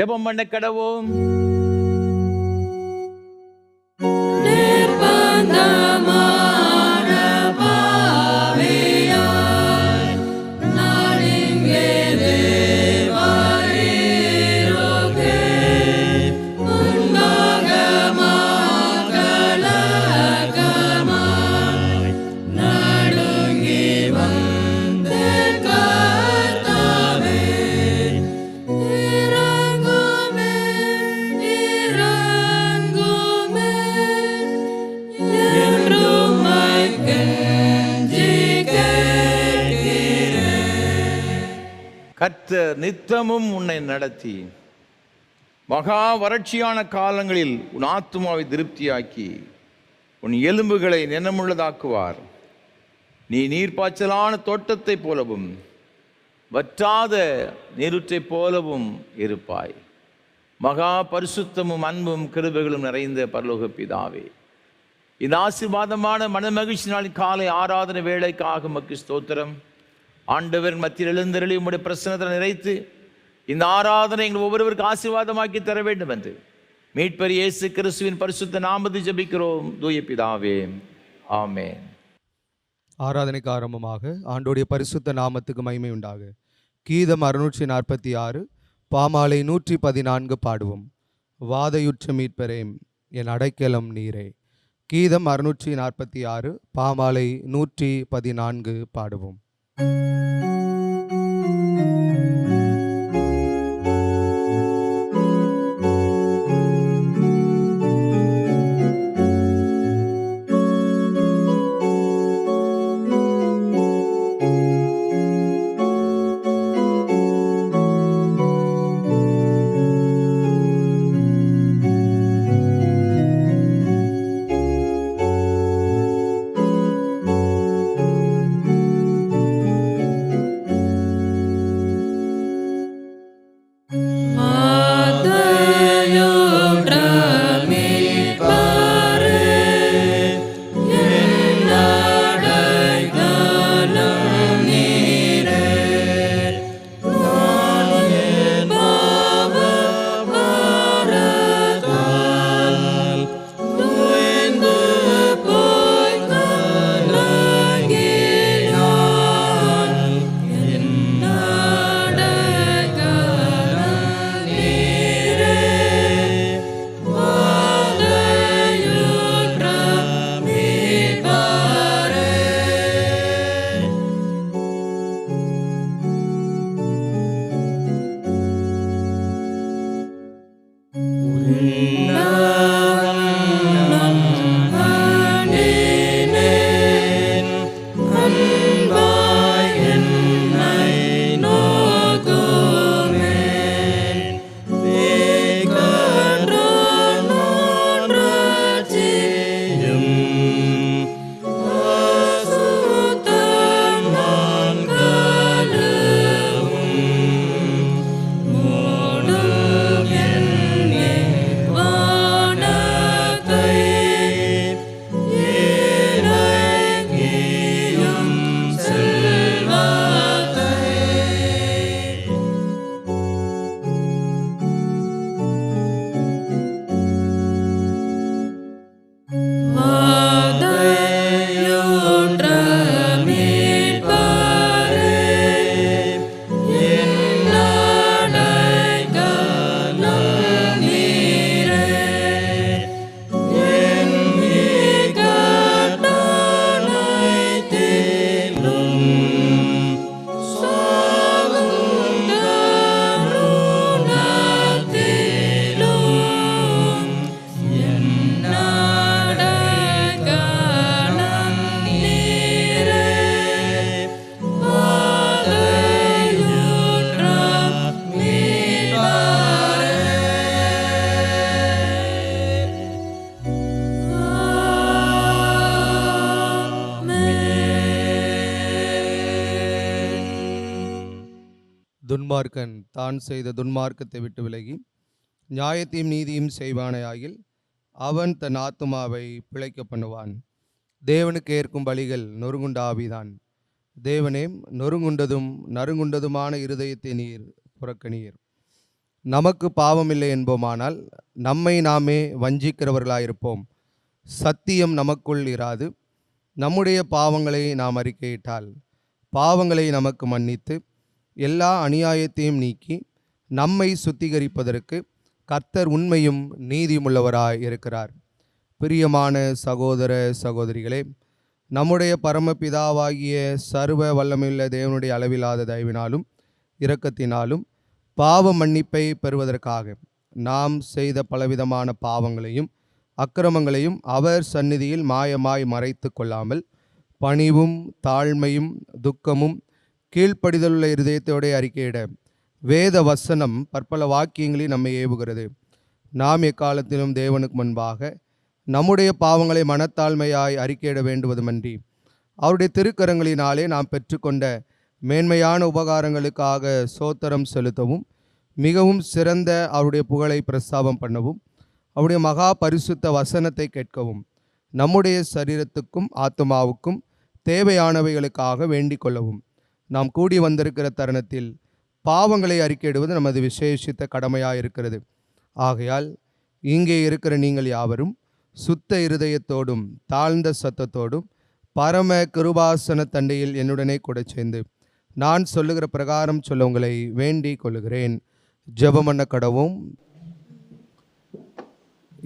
ஜெபம் பண்ண கடவோம். கர்த்தர் நித்தமும் உன்னை நடத்தி மகா வறட்சியான காலங்களில் உன் ஆத்துமாவை திருப்தியாக்கி உன் எலும்புகளை நினமுள்ளதாக்குவார். நீ நீர்ப்பாய்ச்சலான தோட்டத்தை போலவும் வற்றாத நீருற்றைப் போலவும் இருப்பாய். மகா பரிசுத்தமும் அன்பும் கிருபைகளும் நிறைந்த பரலோக பிதாவே, இந்த ஆசீர்வாதமான மனமகிழ்ச்சி நாளின் காலை ஆராதனை வேளைக்காக உமக்கு ஸ்தோத்திரம். ஆண்டவர் மத்தியில் எழுந்தருளி உம்முடைய பிரசன்னத்தை நிறைத்து இந்த ஆராதனை எங்கள் ஒவ்வொருவருக்கு ஆசீர்வாதமாக்கி தர வேண்டும் என்று மீட்பர் இயேசு கிறிஸ்துவின் பரிசுத்த நாமத்தில் ஜெபிக்கிறோம் தூய பிதாவே, ஆமென். ஆராதனைக்கு ஆரம்பமாக ஆண்டோடைய பரிசுத்த நாமத்துக்கு மகிமை உண்டாக. கீதம் 646, பாமாலை 114 பாடுவோம். வாதையுற்ற மீட்பரேம் என் அடைக்கலம் நீரே. கீதம் 646, பாமாலை 114 பாடுவோம். துன்மார்க்கன் தான் செய்த துன்மார்க்கத்தை விட்டு விலகி நியாயத்தையும் நீதியும் செய்வானையாகில் அவன் தன் ஆத்துமாவை பிழைக்க பண்ணுவான். தேவனுக்கு ஏற்கும் பலிகள் நொறுங்குண்ட ஆவிதான். தேவனே, நொறுங்குண்டதும் நறுங்குண்டதுமான இருதயத்தை நீர் புறக்கணீர். நமக்கு பாவமில்லை என்போமானால் நம்மை நாமே வஞ்சிக்கிறவர்களாயிருப்போம். சத்தியம் நமக்குள் இராது. நம்முடைய பாவங்களை நாம் அறிக்கையிட்டால் பாவங்களை நமக்கு மன்னித்து எல்லா அநியாயத்தையும் நீக்கி நம்மை சுத்திகரிப்பதற்கு கர்த்தர் உண்மையும் நீதியுமுள்ளவராய் இருக்கிறார். பிரியமான சகோதர சகோதரிகளே, நம்முடைய பரமபிதாவாகிய சர்வ வல்லமையுள்ள தேவனுடைய அளவில்லாத தயவினாலும் இரக்கத்தினாலும் பாவ மன்னிப்பை பெறுவதற்காக நாம் செய்த பலவிதமான பாவங்களையும் அக்கிரமங்களையும் அவர் சந்நிதியில் மாயமாய் மறைத்து கொள்ளாமல் பணிவும் தாழ்மையும் துக்கமும் கீழ்ப்படிதலுள்ள இருதயத்தோடு அறிக்கையிட வேத வசனம் பற்பல வாக்கியங்களில் நம்மை ஏவுகிறது. நாம் எக்காலத்திலும் தேவனுக்கு முன்பாக நம்முடைய பாவங்களை மனத்தாழ்மையாய் அறிக்கையிட வேண்டுவதுமன்றி அவருடைய திருக்கரங்களினாலே நாம் பெற்றுக்கொண்ட மேன்மையான உபகாரங்களுக்காக சோத்திரம் செலுத்தவும் மிகவும் சிறந்த அவருடைய புகழை பிரஸ்தாபம் பண்ணவும் அவருடைய மகா பரிசுத்த வசனத்தை கேட்கவும் நம்முடைய சரீரத்துக்கும் ஆத்மாவுக்கும் தேவையானவைகளுக்காக வேண்டிக் கொள்ளவும் நாம் கூடி வந்திருக்கிற தருணத்தில் பாவங்களை அறிக்கையிடுவது நமது விசேஷித்த கடமையாக இருக்கிறது. ஆகையால் இங்கே இருக்கிற நீங்கள் யாவரும் சுத்த இருதயத்தோடும் தாழ்ந்த சத்தத்தோடும் பரம கிருபாசன தண்டையில் என்னுடனே கூட சேர்ந்து நான் சொல்லுகிற பிரகாரம் சொல்ல உங்களை வேண்டிக் கொள்ளுகிறேன். ஜெபம் பண்ண கடவும்.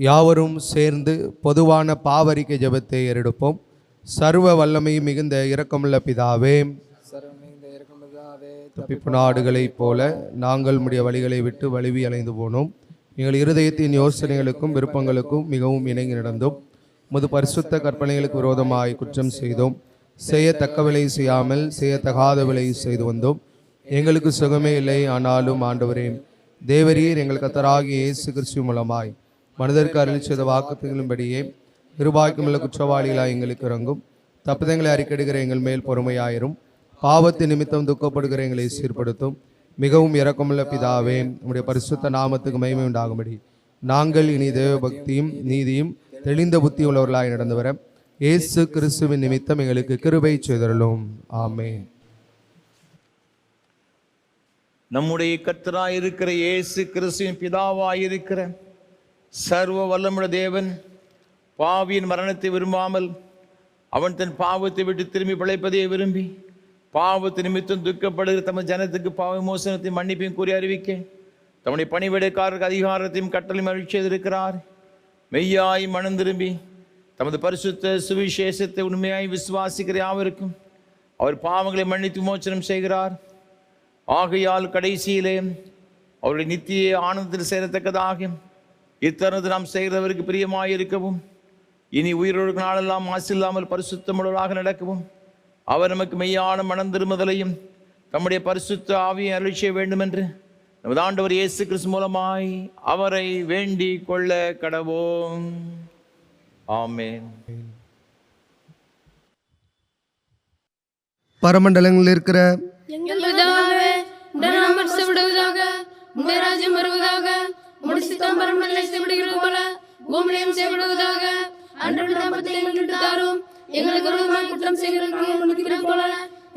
யாவரும் சேர்ந்து பொதுவான பாவரிக்கை ஜெபத்தை ஏறெடுப்போம். சர்வ வல்லமை மிகுந்த இரக்கமுள்ள பிதாவே, தப்பிப்பு நாடுகளைப் போல நாங்கள் உம்முடைய வழிகளை விட்டு வழுவி அலைந்து போனோம். எங்கள் இருதயத்தின் யோசனைகளுக்கும் விருப்பங்களுக்கும் மிகவும் இணங்கி நடந்தோம். உமது பரிசுத்த கற்பனைகளுக்கு விரோதமாய் குற்றம் செய்தோம். செய்யத்தக்கவிலை செய்யாமல் செய்யத்தகாதவிலை செய்து வந்தோம். எங்களுக்கு சுகமே இல்லை. ஆனாலும் ஆண்டவரே தேவரீர் எங்கள் கர்த்தராகிய இயேசு கிறிஸ்து மூலமாய் மனிதருக்கு அருள் செய்த வாக்குறுதிகளின்படியே கிருபாய்க்குமுள்ள குற்றவாளிகளாய் எங்களுக்கு இறங்கும். தப்புதங்களை அறிக்கையிடுகிற எங்கள் மேல் பொறுமையாயிரும். பாவத்தின் நிமித்தம் துக்கப்படுகிற எங்களை சீர்படுத்தும். மிகவும் இரக்கமுள்ள பிதாவே, உம்முடைய பரிசுத்த நாமத்துக்கு மகிமை உண்டாகும்படி நாங்கள் இனி தேவ பக்தியும் நீதியும் தெளிந்த புத்தி உள்ளவர்களாய் நடந்து வர இயேசு கிறிஸ்துவின் நிமித்தம் எங்களுக்கு கிருபை செய்தருளும். ஆமென். நம்முடைய கர்த்தராயிருக்கிற இயேசு கிறிஸ்துவின் பிதாவாயிருக்கிற சர்வ வல்லமுள்ள தேவன் பாவியின் மரணத்தை விரும்பாமல் அவன் தன் பாவத்தை விட்டு திரும்பி பிழைப்பதை விரும்பி பாவத்து நிமித்தம் துக்கப்படுகிற தமது ஜனத்துக்கு பாவ மோசனத்தையும் மன்னிப்பையும் கூறி அறிவிக்க தம்முடைய பணிவிடைக்காரருக்கு அதிகாரத்தையும் கட்டளையும் அருள் செய்திருக்கிறார். மெய்யாய் மனம் திரும்பி தமது பரிசுத்த சுவிசேஷத்தை உண்மையாய் விசுவாசிக்கிற யாவருக்கும் அவர் பாவங்களை மன்னித்து மோசனம் செய்கிறார். ஆகையால் கடைசியிலே அவருடைய நித்திய ஆனந்தத்தில் சேரத்தக்கதாக இத்தருணத்தில் நாம் செய்கிறவருக்கு பிரியமாயிருக்கவும் இனி உயிரோடு நாளெல்லாம் மாசில்லாமல் பரிசுத்தமுள்ளவராக நடக்கவும் அவர் நமக்கு மெய்யான மனம் திரும்புதலையும் தம்முடைய பரிசுத்த ஆவியை அருள் செய்ய வேண்டும் என்று நமது ஆண்டவர் இயேசு கிறிஸ்து மூலமாய் அவரை வேண்டிக் கொள்ள கடவோம். ஆமென். பரமண்டலங்களில் இருக்கிற எங்கள் பிதாவே, உம்முடைய நாமம் பரிசுத்தப்படுவதாக, உம்முடைய ராஜ்யம் வருவதாக, உம்முடைய சித்தம் பரமண்டலத்தில் செய்யப்படுகிறது போல பூமியிலும் செய்யப்படுவதாக. அன்றாட அப்பத்தை எங்களுக்கு தாரும். எங்களுக்கு விரோதமாய் குற்றம் செய்கிறவர்களுக்கு மன்னிக்கிறது போல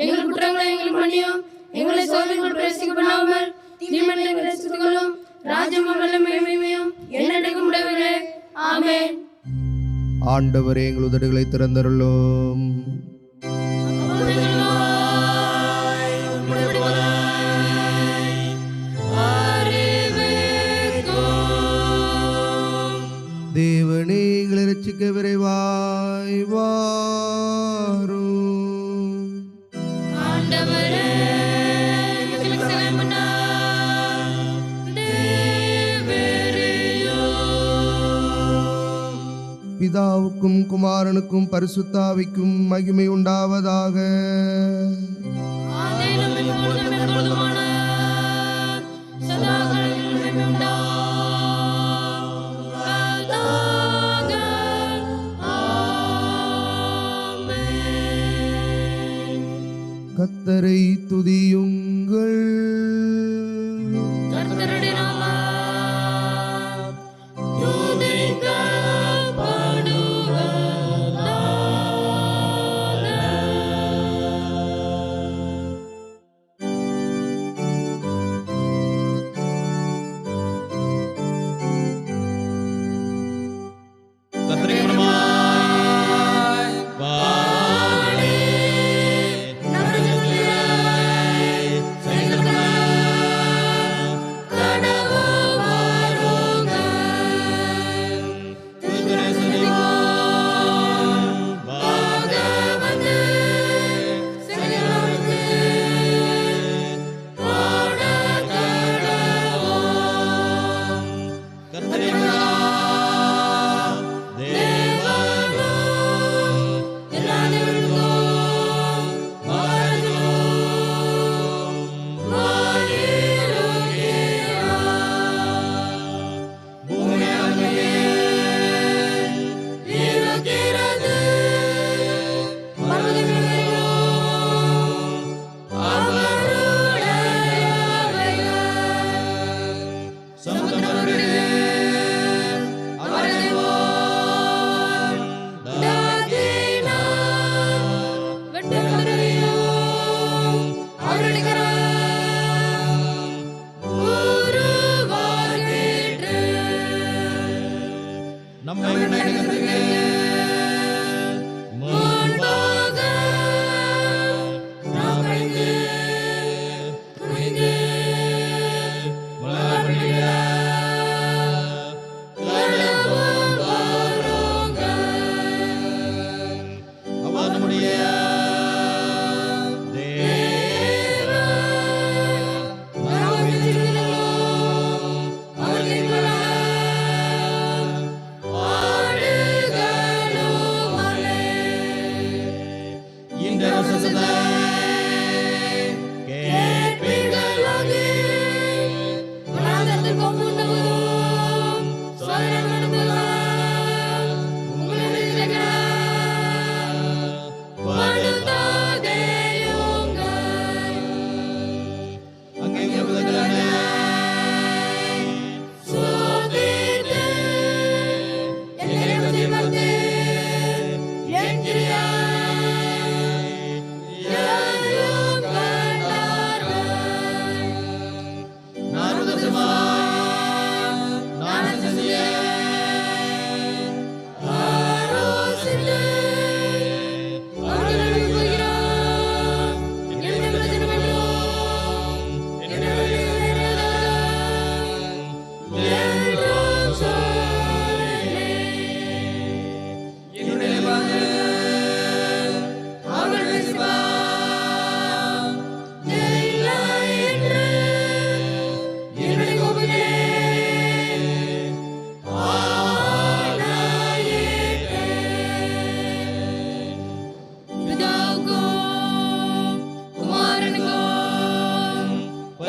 எங்கள் குற்றங்களை எங்களுக்கு மன்னியும். எங்களை சோதனைக்குள் பிரவேசிக்க பண்ணாமல் தீமையை எங்களை ரட்சித்துக் கொள்ளும். ராஜ்யமும் வல்லமையும் மகிமையும் என்னைக்கும் உடையவரே. ஆமென். ஆண்டவரே, எங்கள் உதடுகளை திறந்தருளும். தேவனே, எங்களை ரட்சிக்க விரைவாய் வாரும். ஆண்டவரே, எங்களுக்கு சகாயம் பண்ணார். பிதாவுக்கும் குமாரனுக்கும் பரிசுத்தாவிக்கும் மகிமை உண்டாவதாக. ஆதியிலும் இப்பொழுதும் எப்பொழுதுமான சதா காலங்களிலும் மகிமை உண்டாவதாக. கர்த்தரை துதியுங்கள். கர்த்தருடைய நாமம் துதிக்கப்படுவதாக.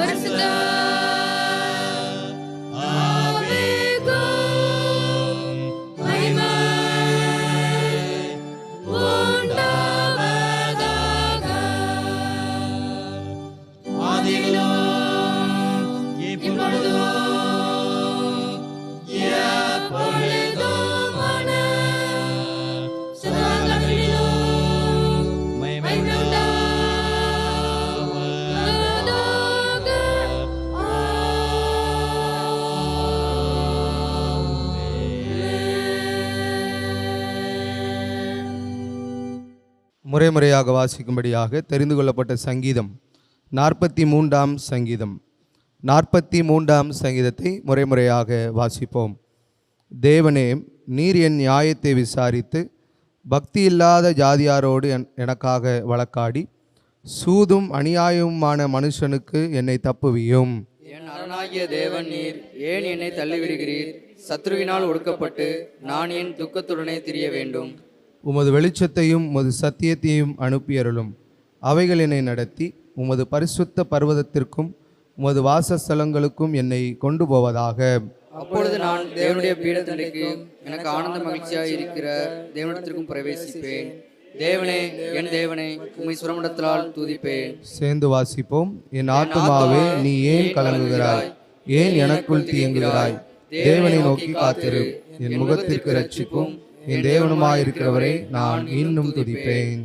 பரிசுத்த ஆவிக்கும் மகிமை உண்டாவதாக. ஆதியிலும் இப்பொழுதும் எப்பொழுதுமான சதா காலங்களிலும் மகிமை உண்டாவதாக. முறையாக வாசிக்கும்படியாக தெரிந்து கொள்ளப்பட்ட சங்கீதம் 43ஆம் சங்கீதம். 43ஆம் சங்கீதத்தை முறையாக வாசிப்போம். தேவனே, நீர் என் நியாயத்தை விசாரித்து பக்தி இல்லாத ஜாதியாரோடு எனக்காக வழக்காடி சூதும் அநியாயமுமான மனுஷனுக்கு என்னை தப்புவியும். என் அரணாகிய தேவன் நீர், ஏன் என்னை தள்ளிவிடுகிறீர்? சத்ருவினால் ஒடுக்கப்பட்டு நான் என் துக்கத்துடனே திரிய வேண்டும். உமது வெளிச்சத்தையும் உமது சத்தியத்தையும் அனுப்பியருளும். அவைகள் என்னை நடத்தி உமது பரிசுத்த பர்வதத்திற்கும் உமது வாசஸ்தலங்களுக்கும் என்னை கொண்டு போவதாக. அப்பொழுது நான் தேவனுடைய பீடத்தண்டைக்கு எனக்கு ஆனந்த மகிழ்ச்சியாக இருக்கிற தேவனிடத்திற்கும் பிரவேசிப்பேன். தேவனே, என் தேவனை உம்மை சுரமண்டலத்தால் துதிப்பேன். சேர்ந்து வாசிப்போம். என் ஆத்துமாவே, நீ ஏன் கலங்குகிறாய்? ஏன் எனக்குள் தீங்குகிறாய்? தேவனை நோக்கி காத்திரு. என் முகத்திற்கு இரட்சிப்பும் என் தேவனுமாயிருக்கிறவரை நான் இன்னும் துதிப்பேன்.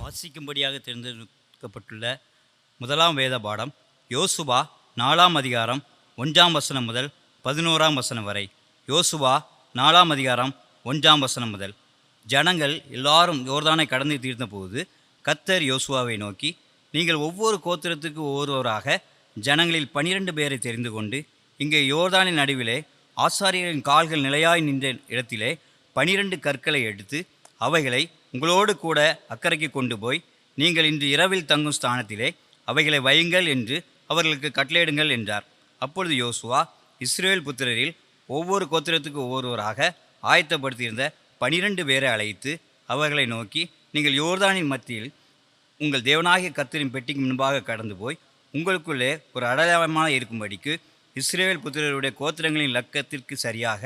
வாசிக்கும்படியாக தேர்ந்தெடுக்கப்பட்டுள்ள முதலாம் வேத பாடம் யோசுவா 4ஆம் அதிகாரம் 1ஆம் வசனம் முதல் 11ஆம் வசனம் வரை. யோசுவா 4ஆம் அதிகாரம் 1ஆம் வசனம் முதல். ஜனங்கள் எல்லாரும் யோர்தானை கடந்து தீர்ந்தபோது கர்த்தர் யோசுவாவை நோக்கி, நீங்கள் ஒவ்வொரு கோத்திரத்துக்கு ஒவ்வொருவராக ஜனங்களில் 12 பேரை தெரிந்து கொண்டு இங்கே யோர்தானின் நடுவிலே ஆசாரியரின் கால்கள் நிலையாய் நின்ற இடத்திலே 12 கற்களை எடுத்து அவைகளை உங்களோடு கூட அக்கறைக்கு கொண்டு போய் நீங்கள் இன்று இரவில் தங்கும் ஸ்தானத்திலே அவைகளை வையுங்கள் என்று அவர்களுக்கு கட்டளையிடுங்கள் என்றார். அப்பொழுது யோசுவா இஸ்ரவேல் புத்திரரில் ஒவ்வொரு கோத்திரத்துக்கு ஒவ்வொருவராக ஆயத்தப்படுத்தியிருந்த 12 பேரை அழைத்து அவர்களை நோக்கி, நீங்கள் யோர்தானின் மத்தியில் உங்கள் தேவனாகிய கர்த்தரின் பெட்டிக்கு முன்பாக கடந்து போய் உங்களுக்குள்ளே ஒரு அடையாளமாக இருக்கும்படிக்கு இஸ்ரவேல் புத்திரருடைய கோத்திரங்களின் இலக்கத்திற்கு சரியாக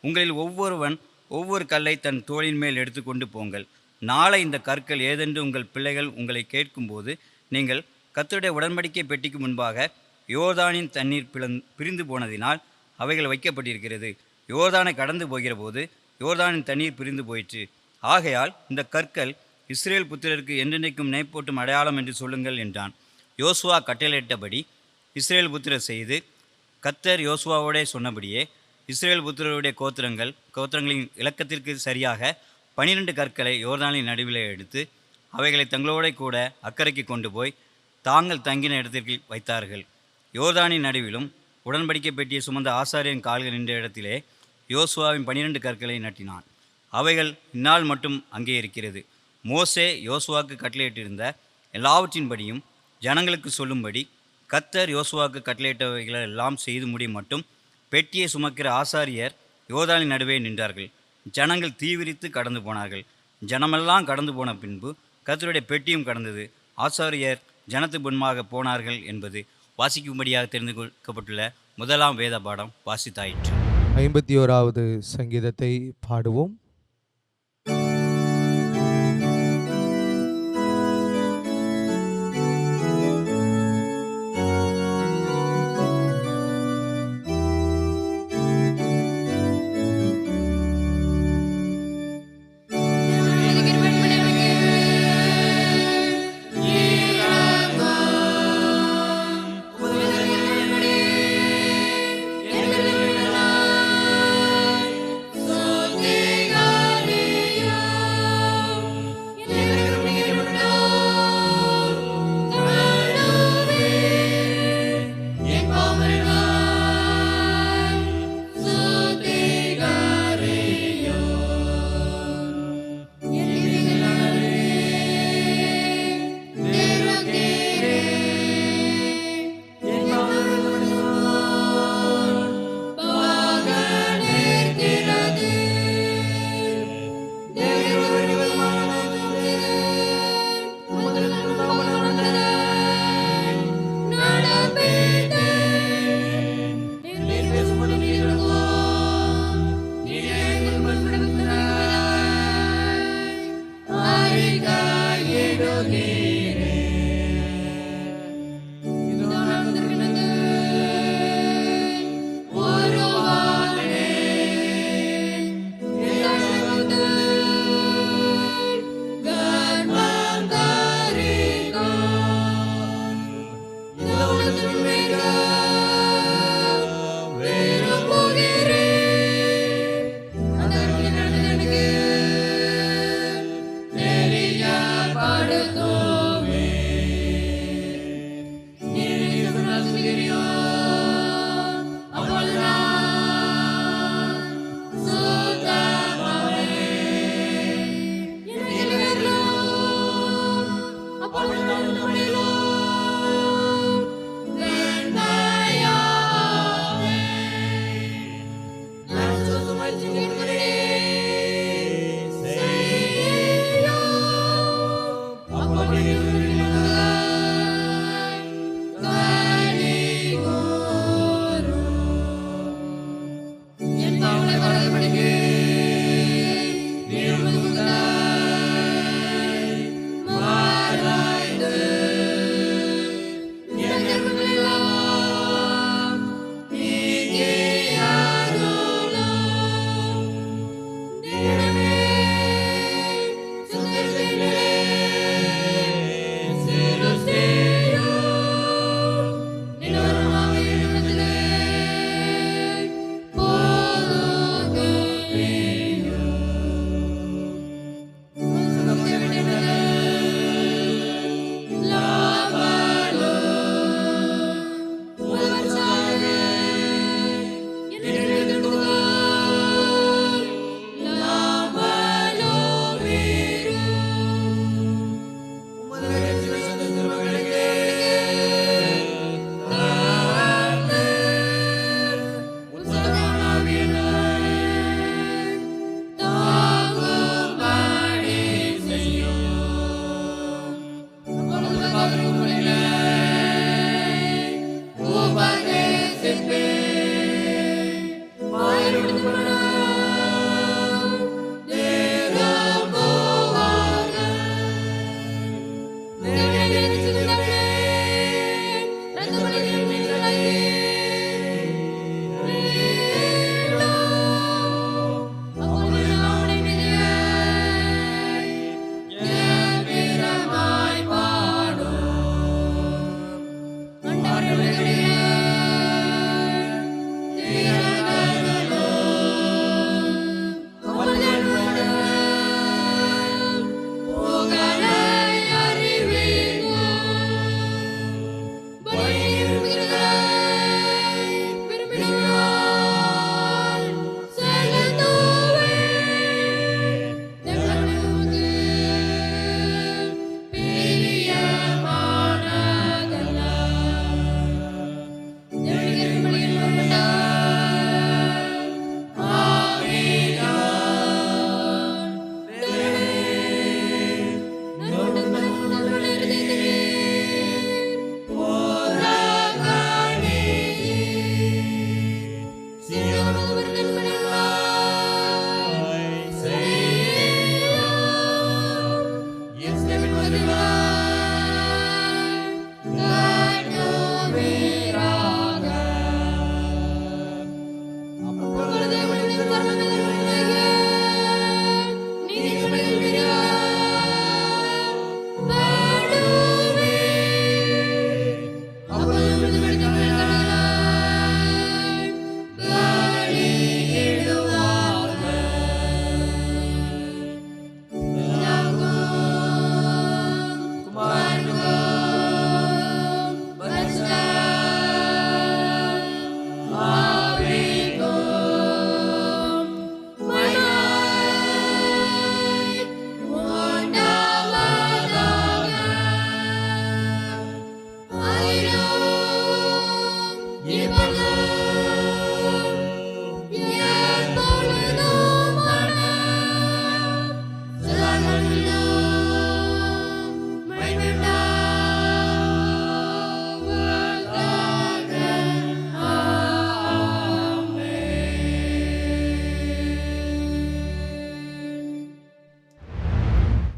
உங்களில் ஒவ்வொருவன் ஒவ்வொரு கல்லை தன் தோளின் மேல் எடுத்துக்கொண்டு போங்கள். நாளை இந்த கற்கள் ஏதென்று உங்கள் பிள்ளைகள் உங்களை கேட்கும்போது நீங்கள் கர்த்தருடைய உடன்படிக்கை பெட்டிக்கு முன்பாக யோர்தானின் தண்ணீர் பிரிந்து போனதினால் அவைகள் வைக்கப்பட்டிருக்கிறது. யோர்தானை கடந்து போகிற போது யோர்தானின் தண்ணீர் பிரிந்து போயிற்று. ஆகையால் இந்த கற்கள் இஸ்ரேல் புத்திரருக்கு என்றென்றைக்கும் நினைப்பூட்டும் அடையாளம் என்று சொல்லுங்கள் என்றான். யோசுவா கட்டளையிட்டபடி இஸ்ரேல் புத்திரர் செய்து கர்த்தர் யோசுவாவோடே சொன்னபடியே இஸ்ரேல் புத்திரருடைய கோத்திரங்களின் இலக்கத்திற்கு சரியாக 12 கற்களை யோர்தானின் நடுவிலே எடுத்து அவைகளை தங்களோட கூட அக்கறைக்கு கொண்டு போய் தாங்கள் தங்கின இடத்திற்கு வைத்தார்கள். யோர்தானின் நடுவிலும் உடன்படிக்கை பெட்டியை சுமந்த ஆசாரியன் கால்கள் நின்ற இடத்திலே யோசுவாவின் 12 கற்களை நட்டினான். அவைகள் இந்நாள் மட்டும் அங்கே இருக்கிறது. மோசே யோசுவாவுக்கு கட்டளையிட்டிருந்த எல்லாவற்றின்படியும் ஜனங்களுக்கு சொல்லும்படி கர்த்தர் யோசுவாவுக்கு கட்டளையிட்டவைகளை எல்லாம் செய்து முடியும் மட்டும் பெட்டியை சுமக்கிற ஆசாரியர் யோர்தானின் நடுவே நின்றார்கள். ஜனங்கள் தீவிரித்து கடந்து போனார்கள். ஜனமெல்லாம் கடந்து போன பின்பு கர்த்தருடைய பெட்டியும் கடந்தது. ஆசாரியர் ஜனத்து முன்பாக போனார்கள் என்பது வாசிக்கும்படியாக தெரிந்து கொள்ளப்பட்டுள்ள முதலாம் வேத பாடம் வாசித்தாயிற்று. 51வது சங்கீதத்தை பாடுவோம். Yeah.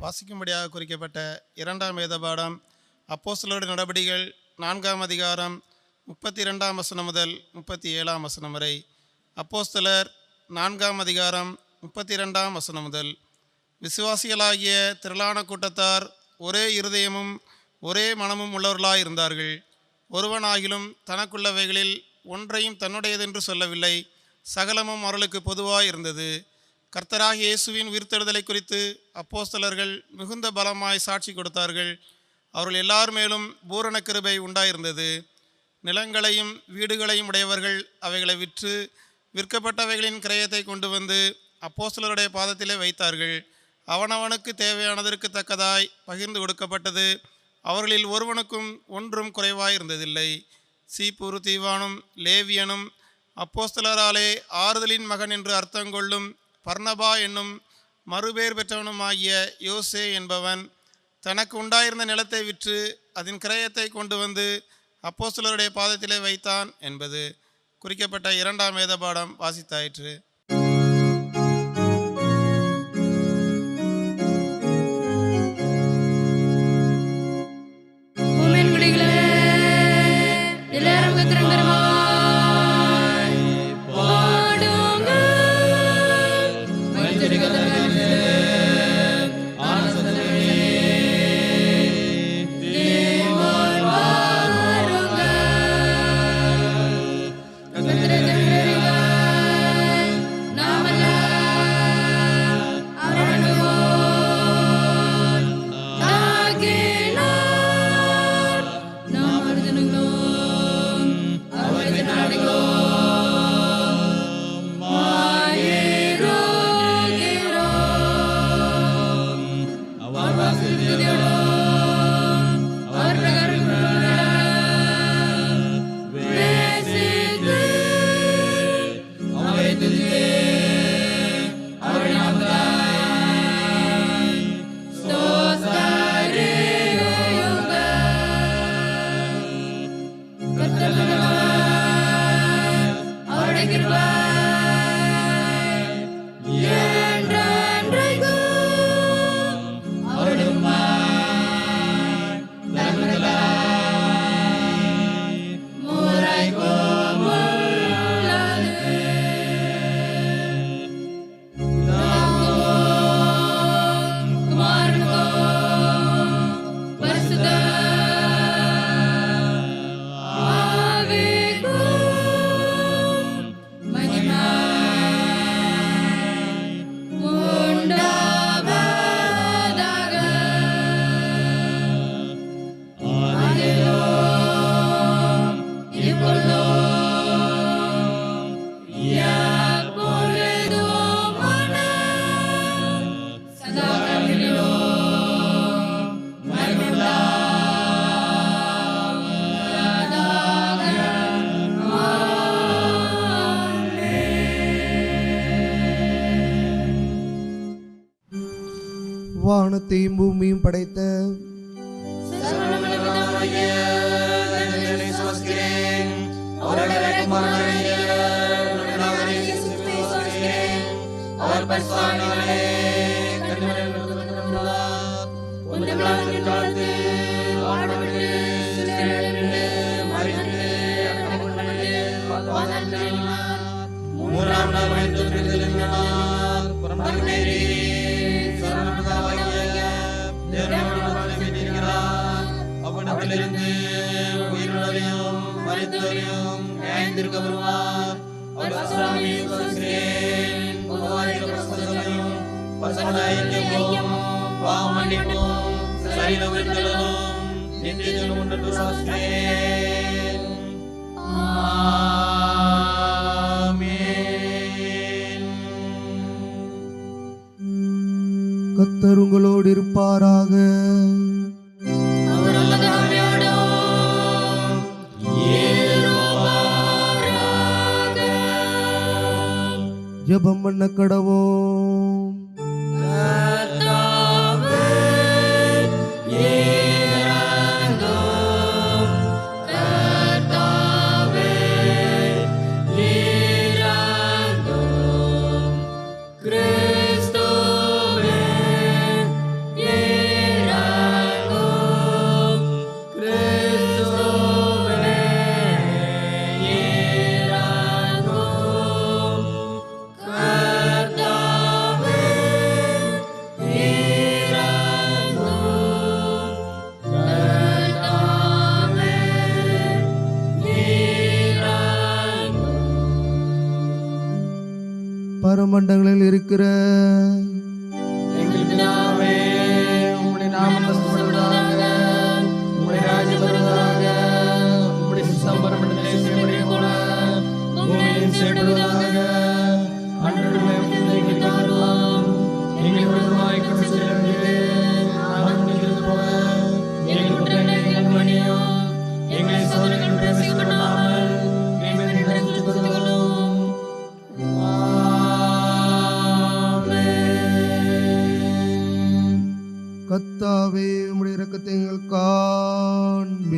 வாசிக்கும்படியாக குறிக்கப்பட்ட 2ஆம் வேத பாடம் அப்போஸ்தலருடைய நடபடிகள் 4ஆம் அதிகாரம் 32ஆம் வசனம் முதல் 37ஆம் வசனம் வரை. அப்போஸ்தலர் 4ஆம் அதிகாரம் 32ஆம் வசனம் முதல். விசுவாசிகளாகிய திரளான கூட்டத்தார் ஒரே இருதயமும் ஒரே மனமும் உள்ளவர்களாய் இருந்தார்கள். ஒருவனாகிலும் தனக்குள்ளவைகளில் ஒன்றையும் தன்னுடையதென்று சொல்லவில்லை. சகலமும் அவர்களுக்கு பொதுவாய் இருந்தது. கர்த்தராகிய இயேசுவின் உயிர்த்தெழுதலை குறித்து அப்போஸ்தலர்கள் மிகுந்த பலமாய் சாட்சி கொடுத்தார்கள். அவர்கள் எல்லார் மேலும் பூரண கிருபை உண்டாயிருந்தது. நிலங்களையும் வீடுகளையும் உடையவர்கள் அவைகளை விற்று விற்கப்பட்டவைகளின் கிரயத்தை கொண்டு வந்து அப்போஸ்தலருடைய பாதத்திலே வைத்தார்கள். அவனவனுக்கு தேவையானதற்கு தக்கதாய் பகிர்ந்து கொடுக்கப்பட்டது. அவர்களில் ஒருவனுக்கும் ஒன்றும் குறைவாயிருந்ததில்லை. சீப்புரு தீவானும் லேவியனும் அப்போஸ்தலராலே ஆறுதலின் மகன் என்று அர்த்தங்கொள்ளும் பர்னபா என்னும் மறுபேர் பெற்றவனுமாகிய யோசே என்பவன் தனக்கு உண்டாயிருந்த நிலத்தை விற்று அதன் கிரயத்தை கொண்டு வந்து அப்போஸ்தலருடைய பாதத்திலே வைத்தான் என்பது குறிக்கப்பட்ட 2ஆம் வேத பாடம் வாசித்தாயிற்று. வானத்தையும் பூமியும் படைத்த அவனிலிருந்து உயிரிழரையும் மரித்தோரையும் நியாயந்திருக்க வருவார். அவர் பாவ மன்னிப்பும் சரீர உயிர்த்தெழுதலும் நித்திய ஜீவனும் உண்டு விசுவாசிக்கிறேன். ஆமென். கர்த்தர் உங்களோடு இருப்பாராக. ஜெபம் பண்ண கடவோம். கர்த்தாவே பரமண்டங்களில் இருக்கிற எங்கள் பிதாவே, உம்முடைய நாமம் மகிமைப்படுவதாக. உம்முடைய ராஜ்யம் வருவதாக. உம்முடைய சித்தம் பரமண்டலத்திலே செய்யப்படுவது போல பூமியிலும் செய்யப்படுவதாக. அன்றாட உணவை எங்களுக்கு தாரும். எங்கள் விரோதமாய் குற்றம் செய்தவர்களுக்கு நாங்கள் மன்னிக்கிறது போல எங்கள் குற்றங்களை மன்னியும். எங்களை சோதனைகளில் பிரவேசிக்கவிடாமல் தீமையை விலக்கிக் கொள்ளும். கர்த்தாவே உம்முடைய இரக்கத்தை எங்கள் காண்பியோ.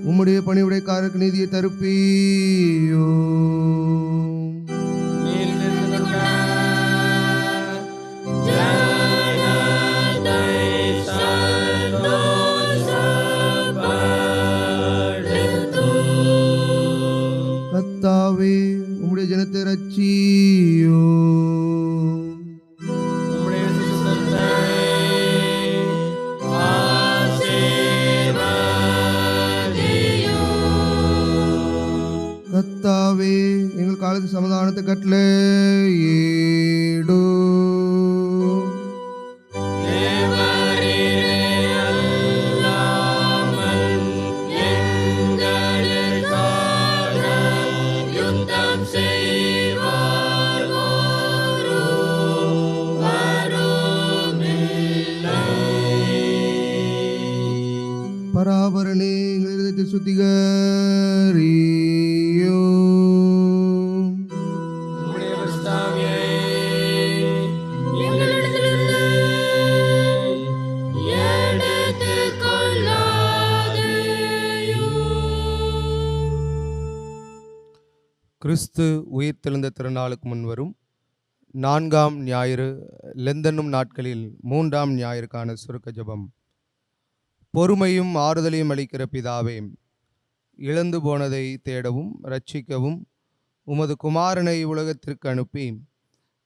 உம்முடைய பணிவுடைக்காரருக்கு நீதியை தருப்பியோ. கர்த்தாவே உம்முடைய ஜனத்தை ரட்சியோ. கர்த்தாவே எங்கள் காலத்து சமாதானத்தை கட்டளையிடு. பராபரனே எங்கள் இதயத்தை சுத்திகரியோ. கிறிஸ்து உயிர்த்தெழுந்த திருநாளுக்கு முன்வரும் 4ஆம் ஞாயிறு லெந்தனும் நாட்களில் 3ஆம் ஞாயிறுக்கான சுருக்க ஜெபம். பொறுமையும் ஆறுதலையும் அளிக்கிற பிதாவே, இழந்து போனதை தேடவும் இரட்சிக்கவும் உமது குமாரனை உலகத்திற்கு அனுப்பி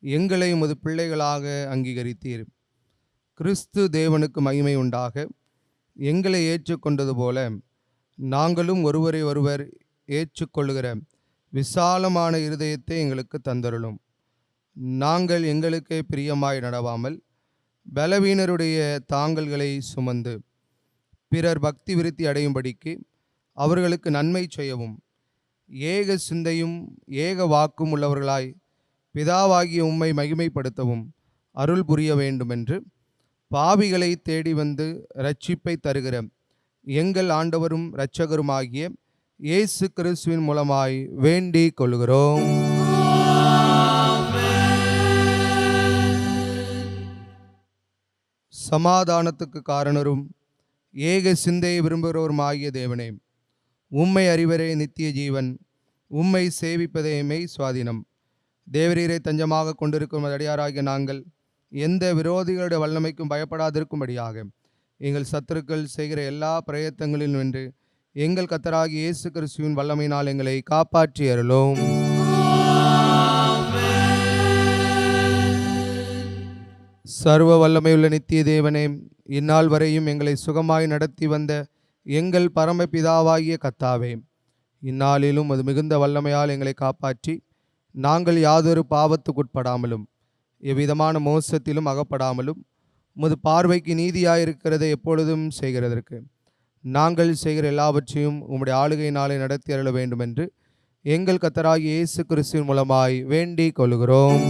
எங்களை உமது பிள்ளைகளாக அங்கீகரித்தீர். கிறிஸ்து தேவனுக்கு மகிமை உண்டாக எங்களை ஏற்றுக்கொண்டது போல நாங்களும் ஒருவரை ஒருவர் ஏற்றுக்கொள்ளுகிற விசாலமான இருதயத்தை எங்களுக்கு தந்தருளும். நாங்கள் எங்களுக்கே பிரியமாய் நடவாமல் பலவீனருடைய தாங்கல்களை சுமந்து பிறர் பக்தி விருத்தி அடையும்படிக்கு அவர்களுக்கு நன்மை செய்யவும் ஏக சிந்தையும் ஏக வாக்கும் உள்ளவர்களாய் பிதாவாகிய உம்மை மகிமைப்படுத்தவும் அருள் புரிய வேண்டுமென்று பாவிகளை தேடி வந்து இரட்சிப்பை தருகிற எங்கள் ஆண்டவரும் இரட்சகருமாகிய இயேசு கிறிஸ்துவின் மூலமாய் வேண்டிக் கொள்கிறோம். சமாதானத்துக்கு காரணரும் ஏக சிந்தையை விரும்புகிறவருமாகிய தேவனே, உம்மை அறிவரே நித்திய ஜீவன், உம்மை சேவிப்பதே மெய் சுவாதீனம். தேவரீரை தஞ்சமாக கொண்டிருக்கும் அடியாராகிய நாங்கள் எந்த விரோதிகளுடைய வல்லமைக்கும் பயப்படாதிருக்கும்படியாக எங்கள் சத்துருக்கள் செய்கிற எல்லா பிரயத்தங்களிலும் வென்று எங்கள் கர்த்தராகிய இயேசு கிறிஸ்துவின் வல்லமையினால் எங்களை காப்பாற்றி அருளும். சர்வ வல்லமையுள்ள நித்திய தேவனே, இந்நாள் வரையும் எங்களை சுகமாய் நடத்தி வந்த எங்கள் பரமபிதாவாகிய கர்த்தாவே, இந்நாளிலும் அது மிகுந்த வல்லமையால் எங்களை காப்பாற்றி நாங்கள் யாதொரு பாவத்துக்குட்படாமலும் எவ்விதமான மோசத்திலும் அகப்படாமலும் உமது பார்வைக்கு நீதியாயிருக்கிறதை எப்பொழுதும் செய்கிறதற்கு நாங்கள் செய்கிற எல்லாவற்றையும் உம்முடைய ஆளுகையினாலே நடத்தி அருள வேண்டும் என்று எங்கள் கர்த்தராகிய இயேசு கிறிஸ்துவின் மூலமாய் வேண்டிக் கொள்கிறோம்.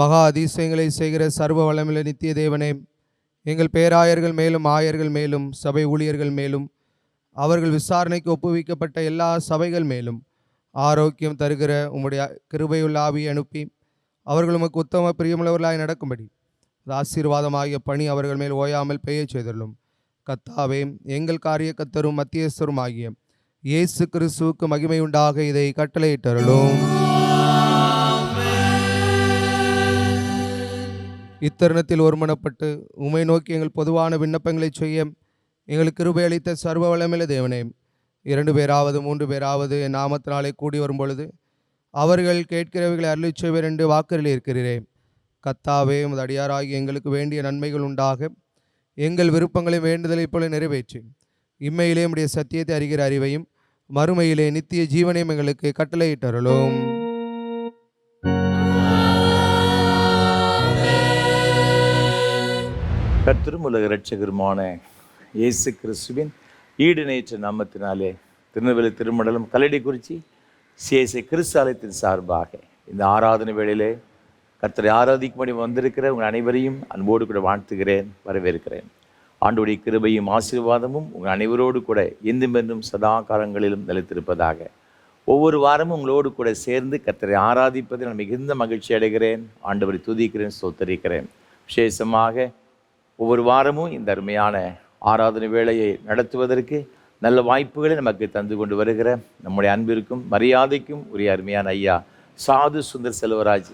மகா அதிசயங்களை செய்கிற சர்வ வல்லமையுள்ள நித்திய தேவனே, எங்கள் பேராயர்கள் மேலும் ஆயர்கள் மேலும் சபை ஊழியர்கள் மேலும் அவர்கள் விசாரணைக்கு ஒப்புவிக்கப்பட்ட எல்லா சபைகள் மேலும் ஆரோக்கியம் தருகிற உம்முடைய கிருபையுள்ள ஆவியை அனுப்பி அவர்கள் உமக்கு உத்தம பிரியமுள்ளவர்களாய் நடக்கும்படி ஆசீர்வாதமாகிய பணி அவர்கள் மேல் ஓயாமல் பெய்ய செய்துள்ளோம். கர்த்தாவே, எங்கள் காரிய கர்த்தரும் மத்தியஸ்தரும் ஆகிய இயேசு கிறிஸ்துவுக்கு மகிமை உண்டாக இதை கட்டளையிட்டருளும். இத்தருணத்தில் ஒருமனப்பட்டு உம்மை நோக்கி எங்கள் பொதுவான விண்ணப்பங்களை செய்ய எங்களுக்கு கிருபை அளித்த சர்வ வல்லமையுள்ள தேவனே, 2 பேராவது 3 பேராவது என் நாமத்தினாலே கூடி வரும்பொழுது அவர்கள் கேட்கிறவைகளை அருளிச் செய்வர் என்று வாக்குறுதி இருக்கிறேன். கத்தாவே, உமது அடியாராகி எங்களுக்கு வேண்டிய நன்மைகள் உண்டாக எங்கள் விருப்பங்களை வேண்டுதலை போல நிறைவேற்றி இம்மையிலே உம்முடைய சத்தியத்தை அறிகிற அறிவையும் மறுமையிலே நித்திய ஜீவனையும் எங்களுக்கு கட்டளையிட்டருளும். கர்த்தரும் உலக இரட்சகருமான இயேசு கிறிஸ்துவின் ஈடுநேற்ற நாமத்தினாலே திருநெல்வேலி திருமண்டலம் கல்லடிக்குறிச்சி சிஎஸ்ஐ கிறிஸ்து ஆலயத்தின் சார்பாக இந்த ஆராதனை வேளையிலே கர்த்தரை ஆராதிக்கும்படி வந்திருக்கிற உங்கள் அனைவரையும் அன்போடு கூட வாழ்த்துகிறேன், வரவேற்கிறேன். ஆண்டோடைய கிருபையும் ஆசீர்வாதமும் உங்கள் அனைவரோடு கூட என்றும் சதா காலங்களிலும் நிலைத்திருப்பதாக. ஒவ்வொரு வாரமும் உங்களோடு கூட சேர்ந்து கர்த்தரை ஆராதிப்பதில் நான் மிகுந்த மகிழ்ச்சி அடைகிறேன். ஆண்டவரை துதிக்கிறேன், ஸ்தோத்தரிக்கிறேன். விசேஷமாக ஒவ்வொரு வாரமும் இந்த அருமையான ஆராதனை வேளையை நடத்துவதற்கு நல்ல வாய்ப்புகளை நமக்கு தந்து கொண்டு வருகிற நம்முடைய அன்பிற்கும் மரியாதைக்கும் உரிய அருமையான ஐயா சாது சுந்தர் செல்வராஜ்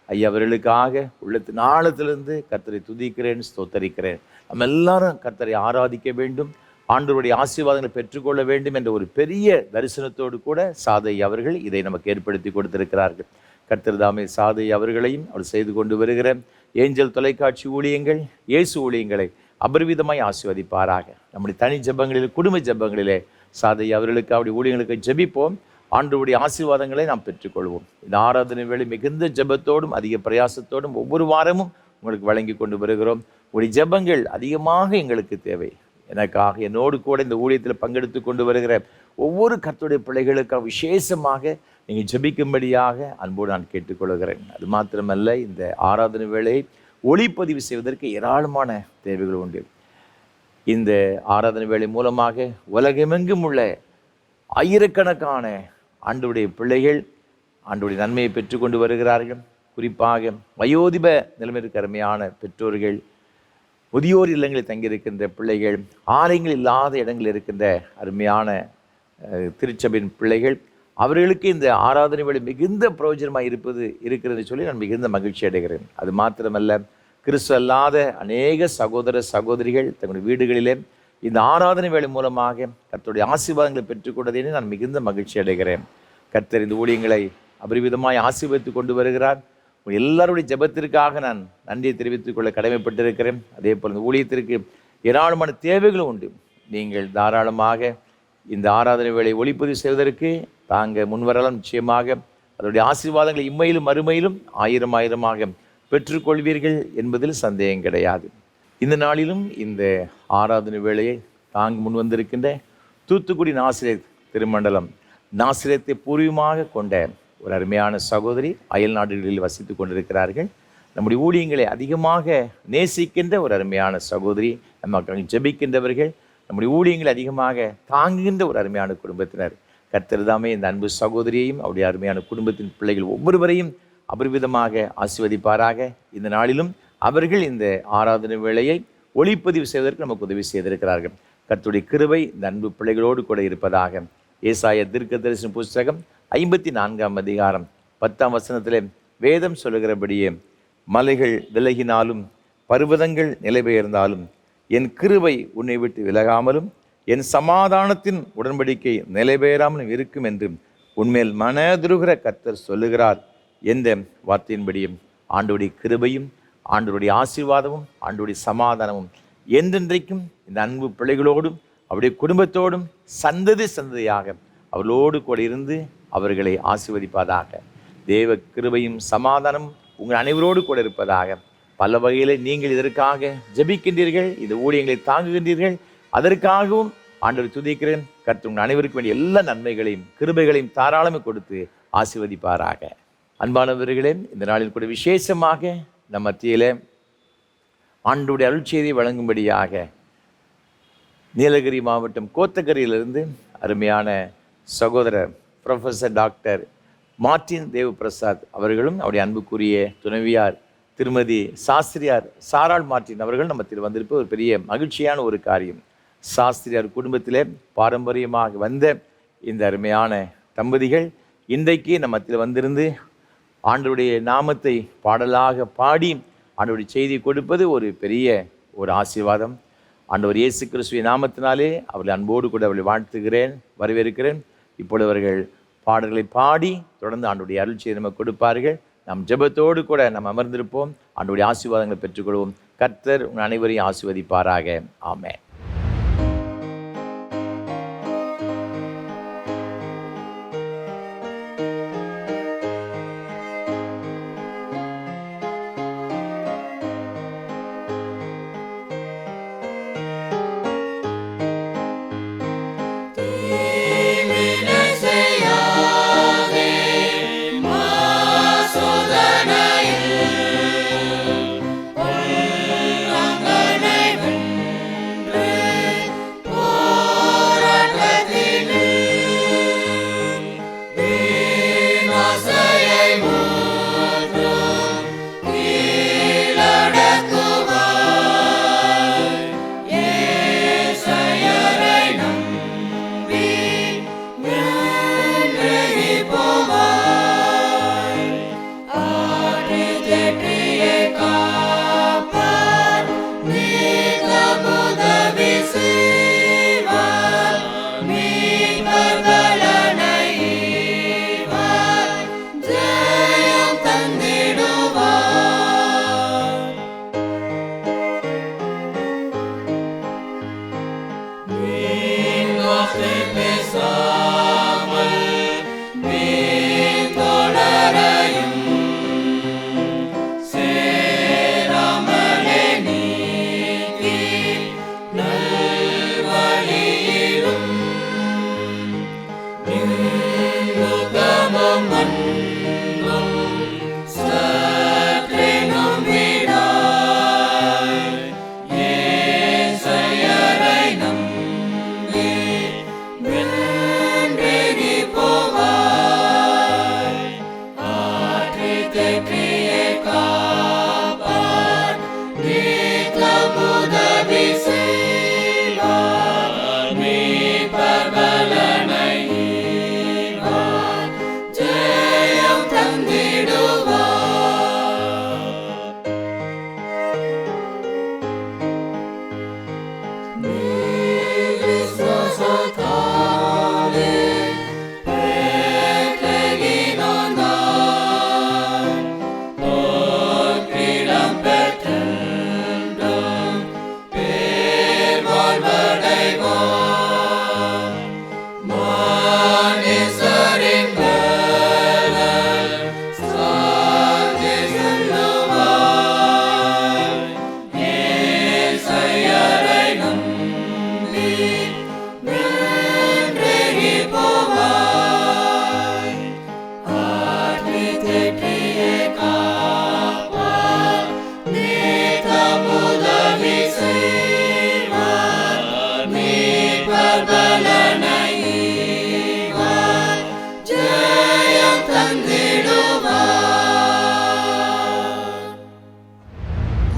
ஐயா அவர்களுக்காக உள்ளத்தின் ஆழத்திலிருந்து கர்த்தரை துதிக்கிறேன், ஸ்தோத்தரிக்கிறேன். நம்ம எல்லாரும் கர்த்தரை ஆராதிக்க வேண்டும், ஆண்டவருடைய ஆசீர்வாதங்களை பெற்றுக்கொள்ள வேண்டும் என்ற ஒரு பெரிய தரிசனத்தோடு கூட சாதை அவர்கள் இதை நமக்கு ஏற்படுத்தி கொடுத்திருக்கிறார்கள். கர்த்தர் தாமே சாதை அவர்களையும் அவர் செய்து கொண்டு வருகிற ஏஞ்சல் தொலைக்காட்சி ஊழியங்கள், இயேசு ஊழியங்களை அபரிவிதமாய் ஆசீர்வதிப்பாராக. நம்முடைய தனி ஜெபங்களில், குடும்ப ஜெபங்களிலே சாதை அவர்களுக்கு அவருடைய ஊழியங்களுக்கு ஜெபிப்போம். ஆண்டவருடைய ஆசீர்வாதங்களை நாம் பெற்றுக்கொள்வோம். இந்த ஆராதனை வேளை மிகுந்த ஜெபத்தோடும் அதிக பிரயாசத்தோடும் ஒவ்வொரு வாரமும் உங்களுக்கு வழங்கி கொண்டு வருகிறோம். உங்களுடைய ஜெபங்கள் அதிகமாக எங்களுக்கு தேவை. எனக்காக, என்னோடு கூட இந்த ஊழியத்தில் பங்கெடுத்து கொண்டு வருகிற ஒவ்வொரு கர்த்தருடைய பிள்ளைகளுக்காக விசேஷமாக நீங்கள் ஜெபிக்கும்படியாக அன்போடு நான் கேட்டுக்கொள்கிறேன். அது மாத்திரமல்ல, இந்த ஆராதனை வேளையை ஒளிப்பதிவு செய்வதற்கு ஏராளமான தேவைகள் உண்டு. இந்த ஆராதனை வேளை மூலமாக உலகமெங்கும் உள்ள ஆயிரக்கணக்கான ஆண்டவருடைய பிள்ளைகள் ஆண்டவருடைய நன்மையை பெற்றுக்கொண்டு வருகிறார்கள். குறிப்பாக வயோதிப நிலைமைக்கு அருமையான பெற்றோர்கள், முதியோர் இல்லங்களில் தங்கியிருக்கின்ற பிள்ளைகள், ஆலயங்கள் இல்லாத இடங்களில் இருக்கின்ற அருமையான திருச்சபையின் பிள்ளைகள், அவர்களுக்கு இந்த ஆராதனை வேளை மிகுந்த பிரயோஜனமாக இருக்கிறது சொல்லி நான் மிகுந்த மகிழ்ச்சி அடைகிறேன். அது மாத்திரமல்ல, கிறிஸ்து அல்லாத அநேக சகோதர சகோதரிகள் தங்களுடைய வீடுகளிலே இந்த ஆராதனை வேளை மூலமாக கர்த்தருடைய ஆசீர்வாதங்களை பெற்றுக்கொண்டதே நான் மிகுந்த மகிழ்ச்சி அடைகிறேன். கர்த்தர் இந்த ஊழியங்களை அபரிவிதமாய் ஆசீர்வதித்து கொண்டு வருகிறார். எல்லாருடைய ஜெபத்திற்காக நான் நன்றியை தெரிவித்துக் கொள்ள கடமைப்பட்டிருக்கிறேன். அதே போல் இந்த ஊழியத்திற்கு ஏராளமான தேவைகளும் உண்டு. நீங்கள் தாராளமாக இந்த ஆராதனை வேளை ஒளிப்பதிவு செய்வதற்கு தாங்க முன்வரலாம். நிச்சயமாக அதனுடைய ஆசீர்வாதங்களை இம்மையிலும் மறுமையிலும் ஆயிரமாக பெற்றுக்கொள்வீர்கள் என்பதில் சந்தேகம் கிடையாது. இந்த நாளிலும் இந்த ஆராதனை வேளையை தாங்க முன் வந்திருக்கின்ற தூத்துக்குடி நாசிரியர் திருமண்டலம் நாசிரியத்தை பூர்வமாக கொண்ட ஒரு அருமையான சகோதரி அயல் நாடுகளில் வசித்து கொண்டிருக்கிறார்கள். நம்முடைய ஊழியங்களை அதிகமாக நேசிக்கின்ற ஒரு அருமையான சகோதரி, நமக்கு ஜெபிக்கின்றவர்கள், நம்முடைய ஊழியங்களை அதிகமாக தாங்குகின்ற ஒரு அருமையான குடும்பத்தினர். கர்த்தர் தாமே இந்த அன்பு சகோதரியையும் அவருடைய அருமையான குடும்பத்தின் பிள்ளைகள் ஒவ்வொருவரையும் அபரிவிதமாக ஆசீர்வதிப்பாராக. இந்த நாளிலும் அவர்கள் இந்த ஆராதனை வேளையை ஒளிப்பதிவு செய்வதற்கு நமக்கு உதவி செய்திருக்கிறார்கள். கர்த்தருடைய கிருபை இந்த அன்பு பிள்ளைகளோடு கூட இருப்பதாக. ஏசாயா தீர்க்கதரிசன புஸ்தகம் 54ஆம் அதிகாரம் 10ஆம் வசனத்திலே வேதம் சொல்லுகிறபடியே, மலைகள் விலகினாலும் பர்வதங்கள் நிலைபெயர்ந்தாலும் என் கிருபை உன்னை விட்டு விலகாமலும் என் சமாதானத்தின் உடன்படிக்கை நிலைபெயராமலும் இருக்கும் என்று உன்மேல் மனதுருகிற கர்த்தர் சொல்லுகிறார் என்ற வார்த்தையின்படியும் ஆண்டவருடைய கிருபையும் ஆண்டவருடைய ஆசீர்வாதமும் ஆண்டவருடைய சமாதானமும் என்றென்றைக்கும் இந்த அன்பு பிள்ளைகளோடும் அவருடைய குடும்பத்தோடும் சந்ததியாக அவர்களோடு கூட இருந்து அவர்களை ஆசீர்வதிப்பதாக. தேவ கிருபையும் சமாதானமும் உங்கள் அனைவரோடு கூட இருப்பதாக. பல வகையில் நீங்கள் இதற்காக ஜெபிக்கின்றீர்கள், இந்த ஊழியங்களை தாங்குகின்றீர்கள். அதற்காகவும் ஆண்டவர் துதிக்கிறேன். கர்த்தர் உங்கள் அனைவருக்கு வேண்டிய எல்லா நன்மைகளையும் கிருபைகளையும் தாராளமாக கொடுத்து ஆசீர்வதிப்பாராக. அன்பானவர்களே, இந்த நாளில் கூட விசேஷமாக நம் மத்தியில் ஆண்டவருடைய அருட்செய்தியை வழங்கும்படியாக நீலகிரி மாவட்டம் கோத்தகிரியிலிருந்து அருமையான சகோதரர் professor doctor Martin Dev Prasad அவர்களும் அவருடைய அன்புக்குரிய துணைவியார் திருமதி சாஸ்திரியார் சாராள் மார்ட்டின் அவர்கள் நம்ம மத்தியில் வந்திருப்பது ஒரு பெரிய மகிழ்ச்சியான ஒரு காரியம். சாஸ்திரியார் குடும்பத்திலே பாரம்பரியமாக வந்த இந்த அருமையான தம்பதிகள் இன்றைக்கு நம்ம மத்தியில் வந்திருந்து ஆண்டவருடைய நாமத்தை பாடலாக பாடி ஆண்டவருடைய செய்தி கொடுப்பது ஒரு பெரிய ஒரு ஆசீர்வாதம். ஆண்டவர் இயேசு கிறிஸ்துவின் நாமத்தினாலே அவர்களை அன்போடு கூட அவர்களை வாழ்த்துகிறேன், வரவேற்கிறேன். இப்பொழுது அவர்கள் பாடல்களை பாடி தொடர்ந்து ஆண்டவருடைய அருள்ச்சியை நமக்கு கொடுப்பார்கள். நம் ஜெபத்தோடு கூட நாம் அமர்ந்திருப்போம். ஆண்டவருடைய ஆசீர்வாதங்களை பெற்றுக்கொள்வோம். கர்த்தர் உங்கள் அனைவரையும் ஆசீர்வதிப்பாராக. ஆமென்.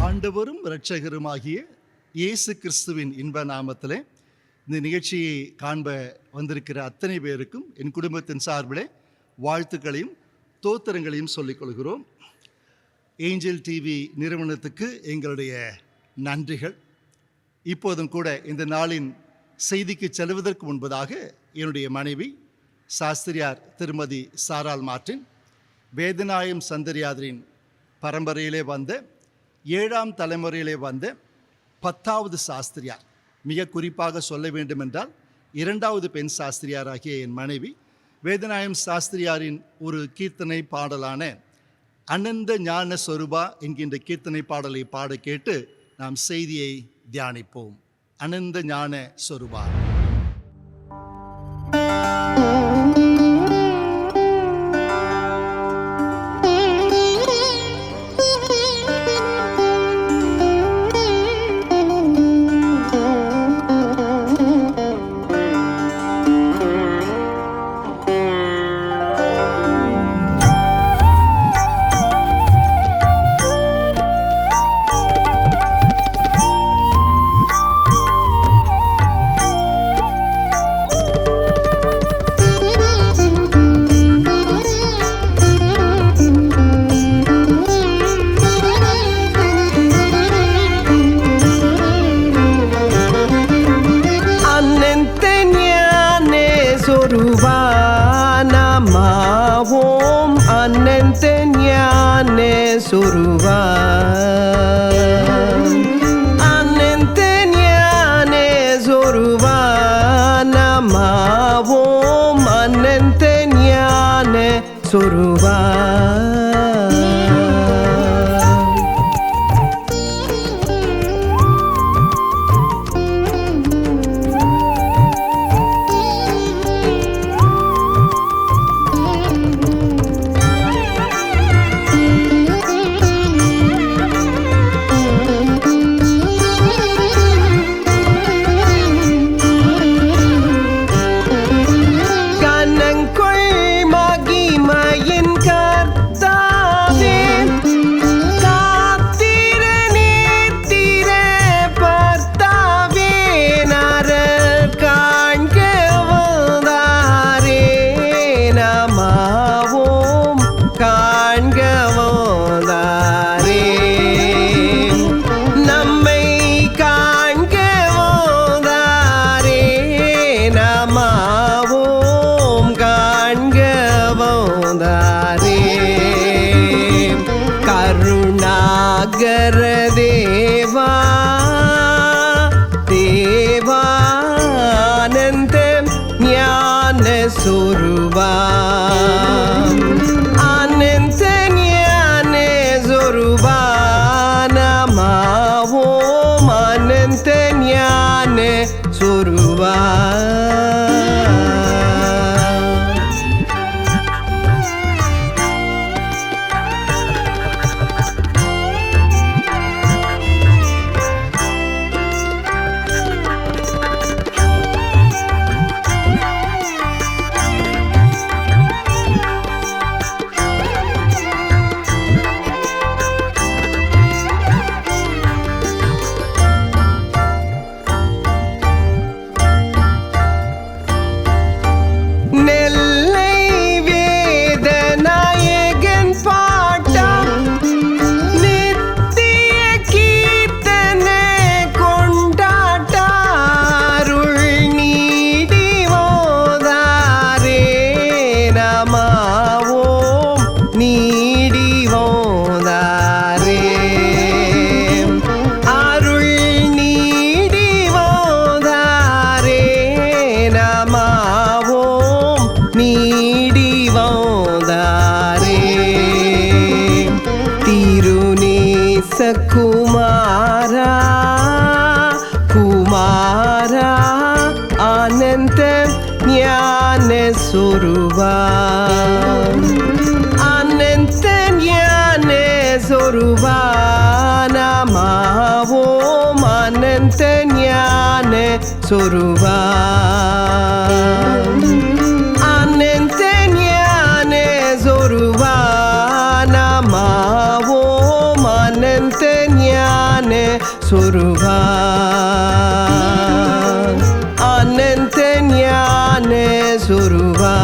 ஆண்டவரும் இரட்சகருமாகிய இயேசு கிறிஸ்துவின் இன்ப நாமத்திலே இந்த நிகழ்ச்சியை காண்ப வந்திருக்கிற அத்தனை பேருக்கும் என் குடும்பத்தின் சார்பிலே வாழ்த்துக்களையும் தோத்திரங்களையும் சொல்லிக் கொள்கிறோம். ஏஞ்சல் டிவி நிறுவனத்துக்கு எங்களுடைய நன்றிகள். இப்போதும் கூட இந்த நாளின் செய்திக்கு செல்வதற்கு முன்பதாக என்னுடைய மனைவி சாஸ்திரியார் திருமதி சாரால் மார்ட்டின் வேதநாயகம் சந்தரியாதரின் பரம்பரையிலே வந்த 7ஆம் தலைமுறையிலே வந்த 10வது சாஸ்திரியார். மிக குறிப்பாக சொல்ல வேண்டுமென்றால் 2வது பெண் சாஸ்திரியாராகிய என் மனைவி வேதநாயகம் சாஸ்திரியாரின் ஒரு கீர்த்தனை பாடலான அனந்த ஞான சொரூபா என்கின்ற கீர்த்தனை பாடலை பாட கேட்டு நாம் செய்தியை தியானிப்போம். அனந்த ஞான சொரூபா. சொருவா அனந்த ஞானே சொருவா நமாவோம் அனந்த ஞானே சொருவா தேவா தேவானந்த ஞான சொருபா ஆனந்த ஞான சொருபா நமாவோம் ஆனந்த ஞான சொருபா குமாரா குமாரா ஆனந்த ஞான சொருபா ஆனந்த ஞான சொருபா நமாவோம் ஆனந்த ஞான சொருபா ஆனந்த ஞான சொருபா நமாவோம் ஆனந்த ஞான சொருபா ஆனந்த ஞான சொருபா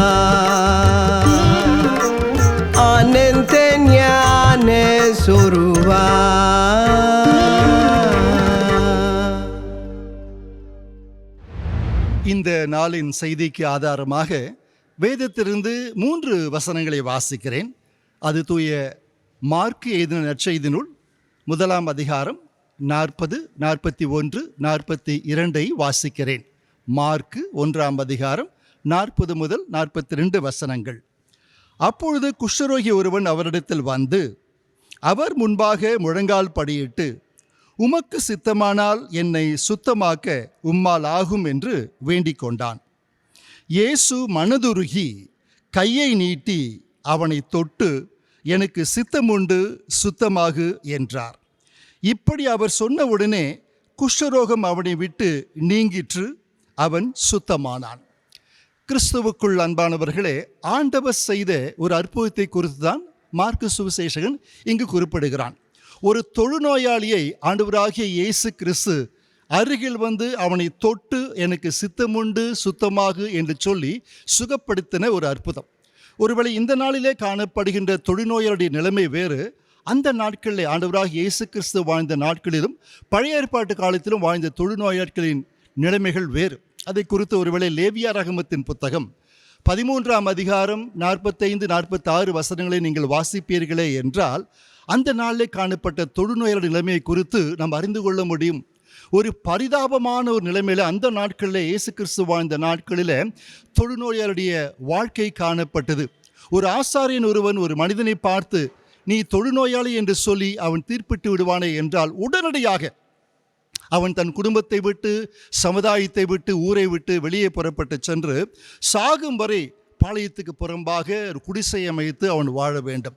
ஆனந்த ஞான சொருபா. இந்த நாளின் செய்திக்கு ஆதாரமாக வேதத்திலிருந்து 3 வசனங்களை வாசிக்கிறேன். அது தூய மார்க்கு எழுதின நற்செய்தி நூல் 1ஆம் அதிகாரம் 40, 41, 42 வாசிக்கிறேன். மார்க்கு 1ஆம் அதிகாரம் 40 முதல் 42 வசனங்கள். அப்பொழுது குஷ்டரோகி ஒருவன் அவரிடத்தில் வந்து அவர் முன்பாக முழங்கால் படியிட்டு, உமக்கு சித்தமானால் என்னை சுத்தமாக்க உம்மால் ஆகும் என்று வேண்டிக் கொண்டான். இயேசு மனதுருகி கையை நீட்டி அவனை தொட்டு, எனக்கு சித்தமுண்டு, சுத்தமாகு என்றார். இப்படி அவர் சொன்னவுடனே குஷ்டரோகம் அவனை விட்டு நீங்கிற்று, அவன் சுத்தமானான். கிறிஸ்துவுக்குள் அன்பானவர்களே, ஆண்டவர் செய்த ஒரு அற்புதத்தை குறித்து தான் மார்க்கு சுவிசேஷகன் இங்கு குறிப்பிடுகிறான். ஒரு தொழுநோயாளியை ஆண்டவராகிய இயேசு கிறிஸ்து அருகில் வந்து அவனை தொட்டு எனக்கு சித்தமுண்டு, சுத்தமாகு என்று சொல்லி சுகப்படுத்தின ஒரு அற்புதம். ஒருவேளை இந்த நாளிலே காணப்படுகின்ற தொழுநோயாளுடைய நிலைமை வேறு. அந்த நாட்களிலே ஆண்டவராகிய இயேசு கிறிஸ்து வாழ்ந்த நாட்களிலும் பழைய ஏற்பாட்டு காலத்திலும் வாழ்ந்த தொழுநோயாட்களின் நிலைமைகள் வேறு. அதை குறித்து ஒருவேளை லேவியாராகமத்தின் புத்தகம் 13ஆம் அதிகாரம் 45, 46 வசனங்களை நீங்கள் வாசிப்பீர்களே என்றால், அந்த நாளிலே காணப்பட்ட தொழுநோயாளர் நிலைமையை குறித்து நாம் அறிந்து கொள்ள முடியும். ஒரு பரிதாபமான ஒரு நிலைமையில் அந்த நாட்களில், இயேசு கிறிஸ்து வாழ்ந்த நாட்களில் தொழுநோயாளுடைய வாழ்க்கை காணப்பட்டது. ஒரு ஆசாரியன் ஒருவன் ஒரு மனிதனை பார்த்து நீ தொழுநோயாளி என்று சொல்லி அவன் தீர்ப்பிட்டு விடுவானே என்றால் உடனடியாக அவன் தன் குடும்பத்தை விட்டு, சமுதாயத்தை விட்டு, ஊரை விட்டு வெளியே புறப்பட்டு சென்று சாகும் வரை பாளையத்துக்கு புறம்பாக ஒரு குடிசை அமைத்து அவன் வாழ வேண்டும்.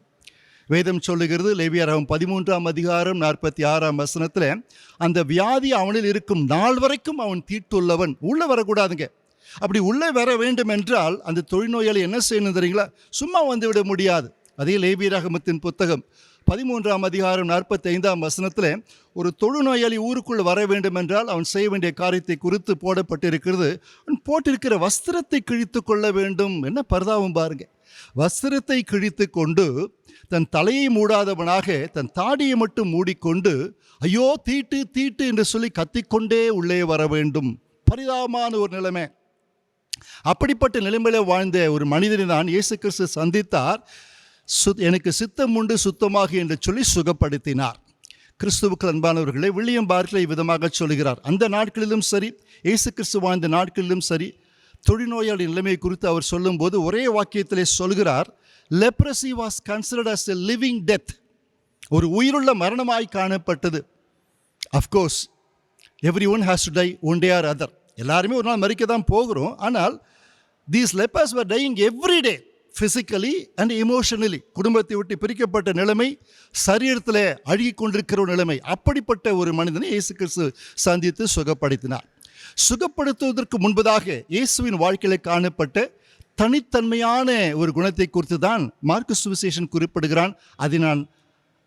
வேதம் சொல்லுகிறது, லேவியராகமம் 13ஆம் அதிகாரம் 46ஆம் வசனத்தில், அந்த வியாதி அவனில் இருக்கும் நாள் வரைக்கும் அவன் தீட்டுள்ளவன், உள்ளே வரக்கூடாதுங்க. அப்படி உள்ளே வர வேண்டும் என்றால் அந்த தொழுநோயாளி என்ன செய்யணும் தெரியுங்களா? சும்மா வந்து விட முடியாது. அதே லேவியராகமத்தின் புத்தகம் 13ஆம் அதிகாரம் 45ஆம் வசனத்தில், ஒரு தொழுநோயாளி ஊருக்குள் வர வேண்டும் என்றால் அவன் செய்ய வேண்டிய காரியத்தை குறித்து போடப்பட்டிருக்கிறது. அவன் போட்டிருக்கிற வஸ்திரத்தை கிழித்து கொள்ள வேண்டும். என்ன பரிதாபம் பாருங்க! வஸ்திரத்தை கிழித்து கொண்டு தன் தலையை மூடாதவனாக தன் தாடியை மட்டும் மூடிக்கொண்டு ஐயோ தீட்டு தீட்டு என்று சொல்லி கத்திக்கொண்டே உள்ளே வர வேண்டும். பரிதாபமான ஒரு நிலைமை. அப்படிப்பட்ட நிலைமையில வாழ்ந்த ஒரு மனிதனை தான் இயேசு கிறிஸ்து சந்தித்தார். எனக்கு சித்தம் உண்டு சுத்தமாக என்று சொல்லி சுகப்படுத்தினார். கிறிஸ்துவுக்கு அன்பானவர்களே, வில்லியம் பார்க்லே விதமாக சொல்கிறார், அந்த நாட்களிலும் சரி, இயேசு கிறிஸ்து வாழ்ந்த நாட்களிலும் சரி, தொழுநோயாளி நிலைமை குறித்து அவர் சொல்லும்போது ஒரே வாக்கியத்திலே சொல்கிறார், leprosy was considered as a living death. ஒரு உயிருள்ள மரணமாய் காணப்பட்டது. Of course, everyone has to die one day or other. எல்லாருமே ஒரு நாள் மரிக்க தான் போகிறோம். ஆனால் these lepers were dying every day, physically and emotionally. குடும்பத்தை விட்டு பிரிக்கப்பட்ட நிலைமை, சரீரத்தில் அழுகி கொண்டிருக்கிற ஒரு நிலைமை. அப்படிப்பட்ட ஒரு மனிதனை இயேசு கிறிஸ்து சந்தித்து சுகப்படுத்தினார். சுகப்படுத்துவதற்கு முன்பதாக இயேசுவின் வாழ்க்கையில் காணப்பட்ட தனித்தன்மையான ஒரு குணத்தை குறித்து தான் மார்க்கு சுவிசேஷன் குறிப்பிடுகிறான். அதை நான்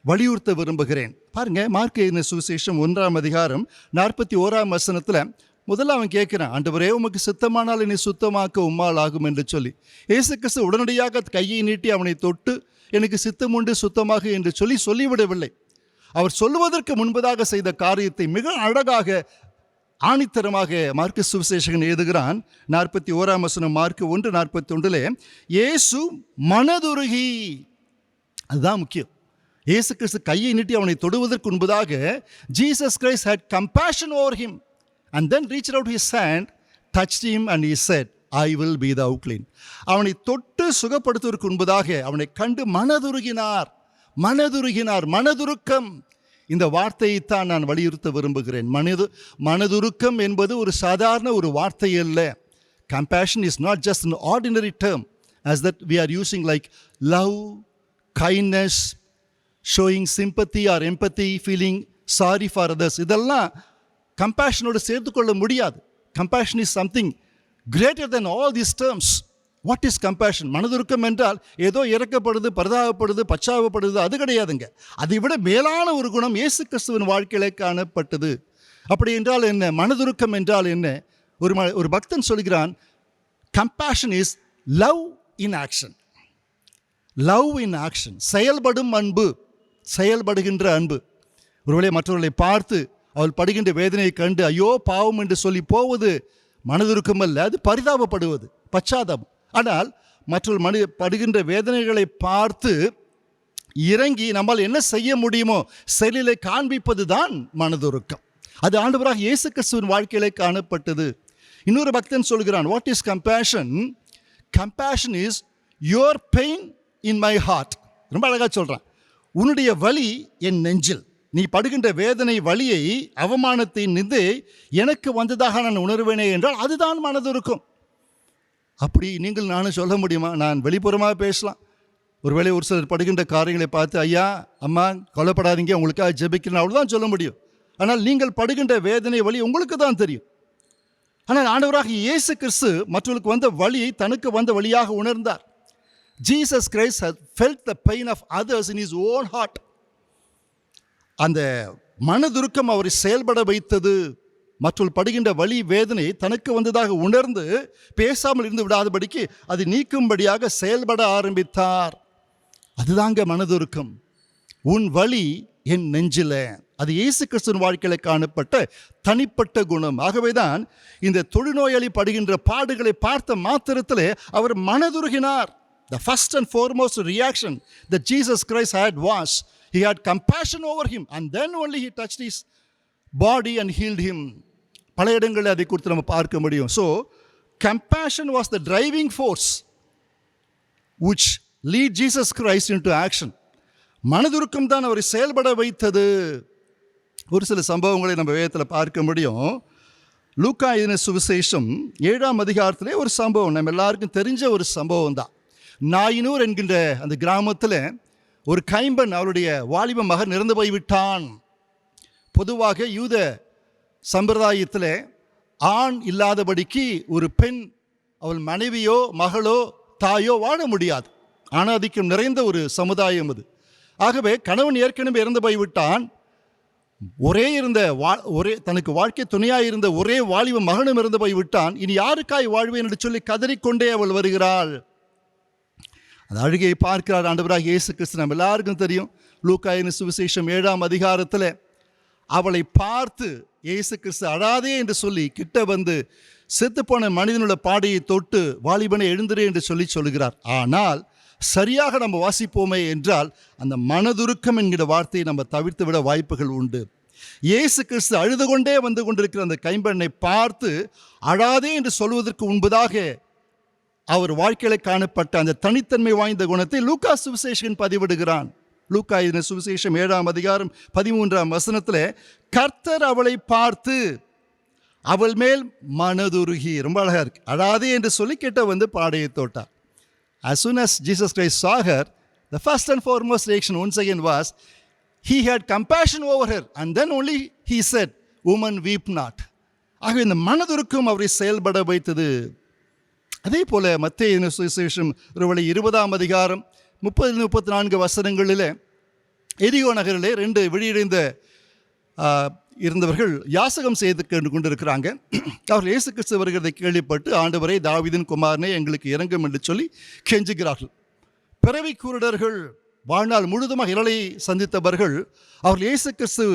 வலியுறுத்த விரும்புகிறேன். பாருங்க, மார்க்கு சுவிசேஷம் 1ஆம் அதிகாரம் 41ஆம் வசனத்தில் முதல்ல அவன் கேட்கிறான், ஆண்டவரே உமக்கு சித்தமானால் என்னை சுத்தமாக்க உம்மால் ஆகும் என்று சொல்லி. இயேசு கிறிஸ்து உடனடியாக கையை நீட்டி அவனை தொட்டு எனக்கு சித்தம் உண்டு சுத்தமாக என்று சொல்லிவிடவில்லை. அவர் சொல்லுவதற்கு முன்பதாக செய்த காரியத்தை மிக அழகாக ஆணித்தரமாக மார்க்கு சுவிசேஷகன் எழுதுகிறான். 41ஆம் வசனம், மார்க்கு 1:41, இயேசு மனதுருகி, அதுதான் முக்கியம். இயேசு கிறிஸ்து கையை நீட்டி அவனை தொடுவதற்கு முன்பதாக Jesus Christ had compassion over him and then reached out his hand, touched him and he said, I will be thou clean. அவனை தொட்டு சுகப்படுத்துவதற்கு முன்பதாக அவனை கண்டு மனதுருகினார். மனதுருக்கம், இந்த வார்த்தையை தான் நான் வலியுறுத்த விரும்புகிறேன். மனதுருக்கம் என்பது ஒரு சாதாரண ஒரு வார்த்தை அல்ல. Compassion is not just an ordinary term as that we are using like love, kindness, showing sympathy or empathy, feeling sorry for others. இதெல்லாம் கம்பேஷனோடு சேர்த்து கொள்ள முடியாது. Compassion is something greater than all these terms. What is compassion? மனதுருக்கம் என்றால் ஏதோ இறக்கப்படுது, பரிதாபப்படுது, பச்சாவப்படுது, அது கிடையாதுங்க. அதை விட மேலான ஒரு குணம் இயேசு கிறிஸ்துவின் வாழ்க்கையிலே காணப்பட்டது. அப்படி என்றால் என்ன? மனதுருக்கம் என்றால் என்ன? ஒரு பக்தன் சொல்கிறான், compassion is love in action. Love in action, செயல்படும் அன்பு, செயல்படுகின்ற அன்பு. ஒருவேளை மற்றவர்களை பார்த்து அவள் படுகின்ற வேதனையை கண்டு ஐயோ பாவம் என்று சொல்லி போவது மனதுருக்கம் அல்ல, அது பரிதாபப்படுவது, பச்சாதாபம். ஆனால் மற்றொரு படுகின்ற வேதனைகளை பார்த்து இறங்கி நம்மால் என்ன செய்ய முடியுமோ செயலிலே காண்பிப்பது தான் மனதுருக்கம். அது ஆண்டவராக இயேசு கிறிஸ்துவின் வாழ்க்கையிலே காணப்பட்டது. இன்னொரு பக்தன் சொல்கிறான், what is compassion? Compassion is your pain in my heart. ரொம்ப அழகாக சொல்கிறான், உன்னுடைய வலி என் நெஞ்சில். நீ படுகின்ற வேதனை, வலியை, அவமானத்தை, நிந்தை எனக்கு வந்ததாக நான் உணர்வேனே என்றால் அதுதான் மனதுருக்கம். அப்படி நீங்கள் நானும் சொல்ல முடியுமா? நான் வெளிப்புறமாக பேசலாம். ஒருவேளை ஒரு சிலர் படுகின்ற காரியங்களை பார்த்து ஐயா அம்மா கொலைப்படாதீங்க, உங்களுக்காக ஜெபிக்கிறேன், அவ்வளோதான் சொல்ல முடியும். ஆனால் நீங்கள் படுகின்ற வேதனை, வலி உங்களுக்கு தான் தெரியும். ஆனால் ஆண்டவராக இயேசு கிறிஸ்து மற்றவர்களுக்கு வந்த வலியை தனக்கு வந்த வழியாக உணர்ந்தார். Jesus Christ has felt the pain of others in his own heart. அந்த மனதுருக்கம் அவரை செயல்பட வைத்தது. மற்றவர்கள் படுகின்ற வலி, வேதனை தனக்கு வந்ததாக உணர்ந்து பேசாமல் இருந்து விடாதபடிக்கு அது நீக்கும்படியாக செயல்பட ஆரம்பித்தார். அதுதாங்க மனதுருக்கம். உன் வலி என் நெஞ்சில. அது இயேசு கிறிஸ்துவின் வாழ்க்கையில் காணப்பட்ட தனிப்பட்ட குணம். ஆகவேதான் இந்த தொழுநோயாளி படுகின்ற பாடுகளை பார்த்த மாத்திரத்திலே அவர் மனதுருகினார். The first and foremost reaction that Jesus Christ had was He had compassion over him, and then only he touched his body and healed him. பல இடங்களில் அதை குறித்து நம்ம பார்க்க முடியும். So compassion was the driving force which lead Jesus Christ into action. மனதுருக்கம் தான் அவரை செயல்பட வைத்தது. ஒரு சில சம்பவங்களை நம்ம வேதத்தில் பார்க்க முடியும். லூக்கா எழுதின சுவிசேஷம் 7ஆம் அதிகாரத்திலே ஒரு சம்பவம் நம்ம எல்லாருக்கும் தெரிஞ்ச ஒரு சம்பவம் தான். நாயினூர் என்கின்ற அந்த கிராமத்தில் ஒரு கைம்பெண் அவளுடைய வாலிப மகன் இறந்து போய்விட்டான். பொதுவாக யூத சம்பிரதாயத்தில் ஆண் இல்லாதபடிக்கு ஒரு பெண் அவள் மனைவியோ மகளோ தாயோ வாழ முடியாது. ஆணாதிக்கம் நிறைந்த ஒரு சமுதாயம் அது. ஆகவே கணவன் ஏற்கனவே இறந்து போய்விட்டான். ஒரே தனக்கு வாழ்க்கை துணையாக இருந்த ஒரே வாலிப மகனும் இறந்து போய்விட்டான். இனி யாருக்காய் வாழ்வேன் என்று சொல்லி கதறிக்கொண்டே அவள் வருகிறாள். அந்த அழுகையை பார்க்கிறார் ஆண்டவராக இயேசு கிறிஸ்து. நம்ம எல்லாருக்கும் தெரியும், லூக்கா எழுதின சுவிசேஷம் 7ஆம் அதிகாரத்தில் அவளை பார்த்து இயேசு கிறிஸ்து அழாதே என்று சொல்லி கிட்ட வந்து செத்துப்போன மனிதனுடைய பாடையை தொட்டு வாலிபனை எழுந்திரே என்று சொல்லுகிறார். ஆனால் சரியாக நம்ம வாசிப்போமே என்றால் அந்த மனதுருக்கம் என்கிற வார்த்தையை நம்ம தவிர்த்து விட வாய்ப்புகள் உண்டு. இயேசு கிறிஸ்து அழுது கொண்டே வந்து கொண்டிருக்கிற அந்த கைம்பெண்ணை பார்த்து அழாதே என்று சொல்வதற்கு முன்பதாக அவர் வாழ்க்கையில காணப்பட்ட அந்த தனித்தன்மை வாய்ந்த குணத்தை லூக்கா சுவிசேஷகன் பதிவிடுகிறான். லூக்கா எழுதின சுவிசேஷம் 7ஆம் அதிகாரம் 13ஆம் வசனத்தில் கர்த்தர் அவளை பார்த்து அவள் மேல் மனதுருகி, ரொம்ப அழகா இருக்கு, அழாதே என்று சொல்லி கிட்ட வந்து பாடையை தொட்டார். As soon as Jesus Christ saw her, the first and foremost reaction once again was, he had compassion over her, and then only he said, woman weep not. ஆகவே இந்த மனதுருக்கம் அவரை செயல்பட வைத்தது. அதே போல மத்தேயு சுவிசேஷம் 20ஆம் அதிகாரம் 30-34 வசனங்களில் எரிகோ நகரிலே 2 விழியடைந்த இருந்தவர்கள் யாசகம் செய்து கொண்டிருக்கிறாங்க. அவர்கள் இயேசு கிறிஸ்து வருகிறதை கேள்விப்பட்டு, ஆண்டவரே தாவீதின் குமாரனே எங்களுக்கு இறங்கும் என்று சொல்லி கெஞ்சுகிறார்கள். பிறவி குருடர்கள், வாழ்நாள் முழுதுமாக இரலை சந்தித்தவர்கள், அவர்கள் இயேசு கிறிஸ்து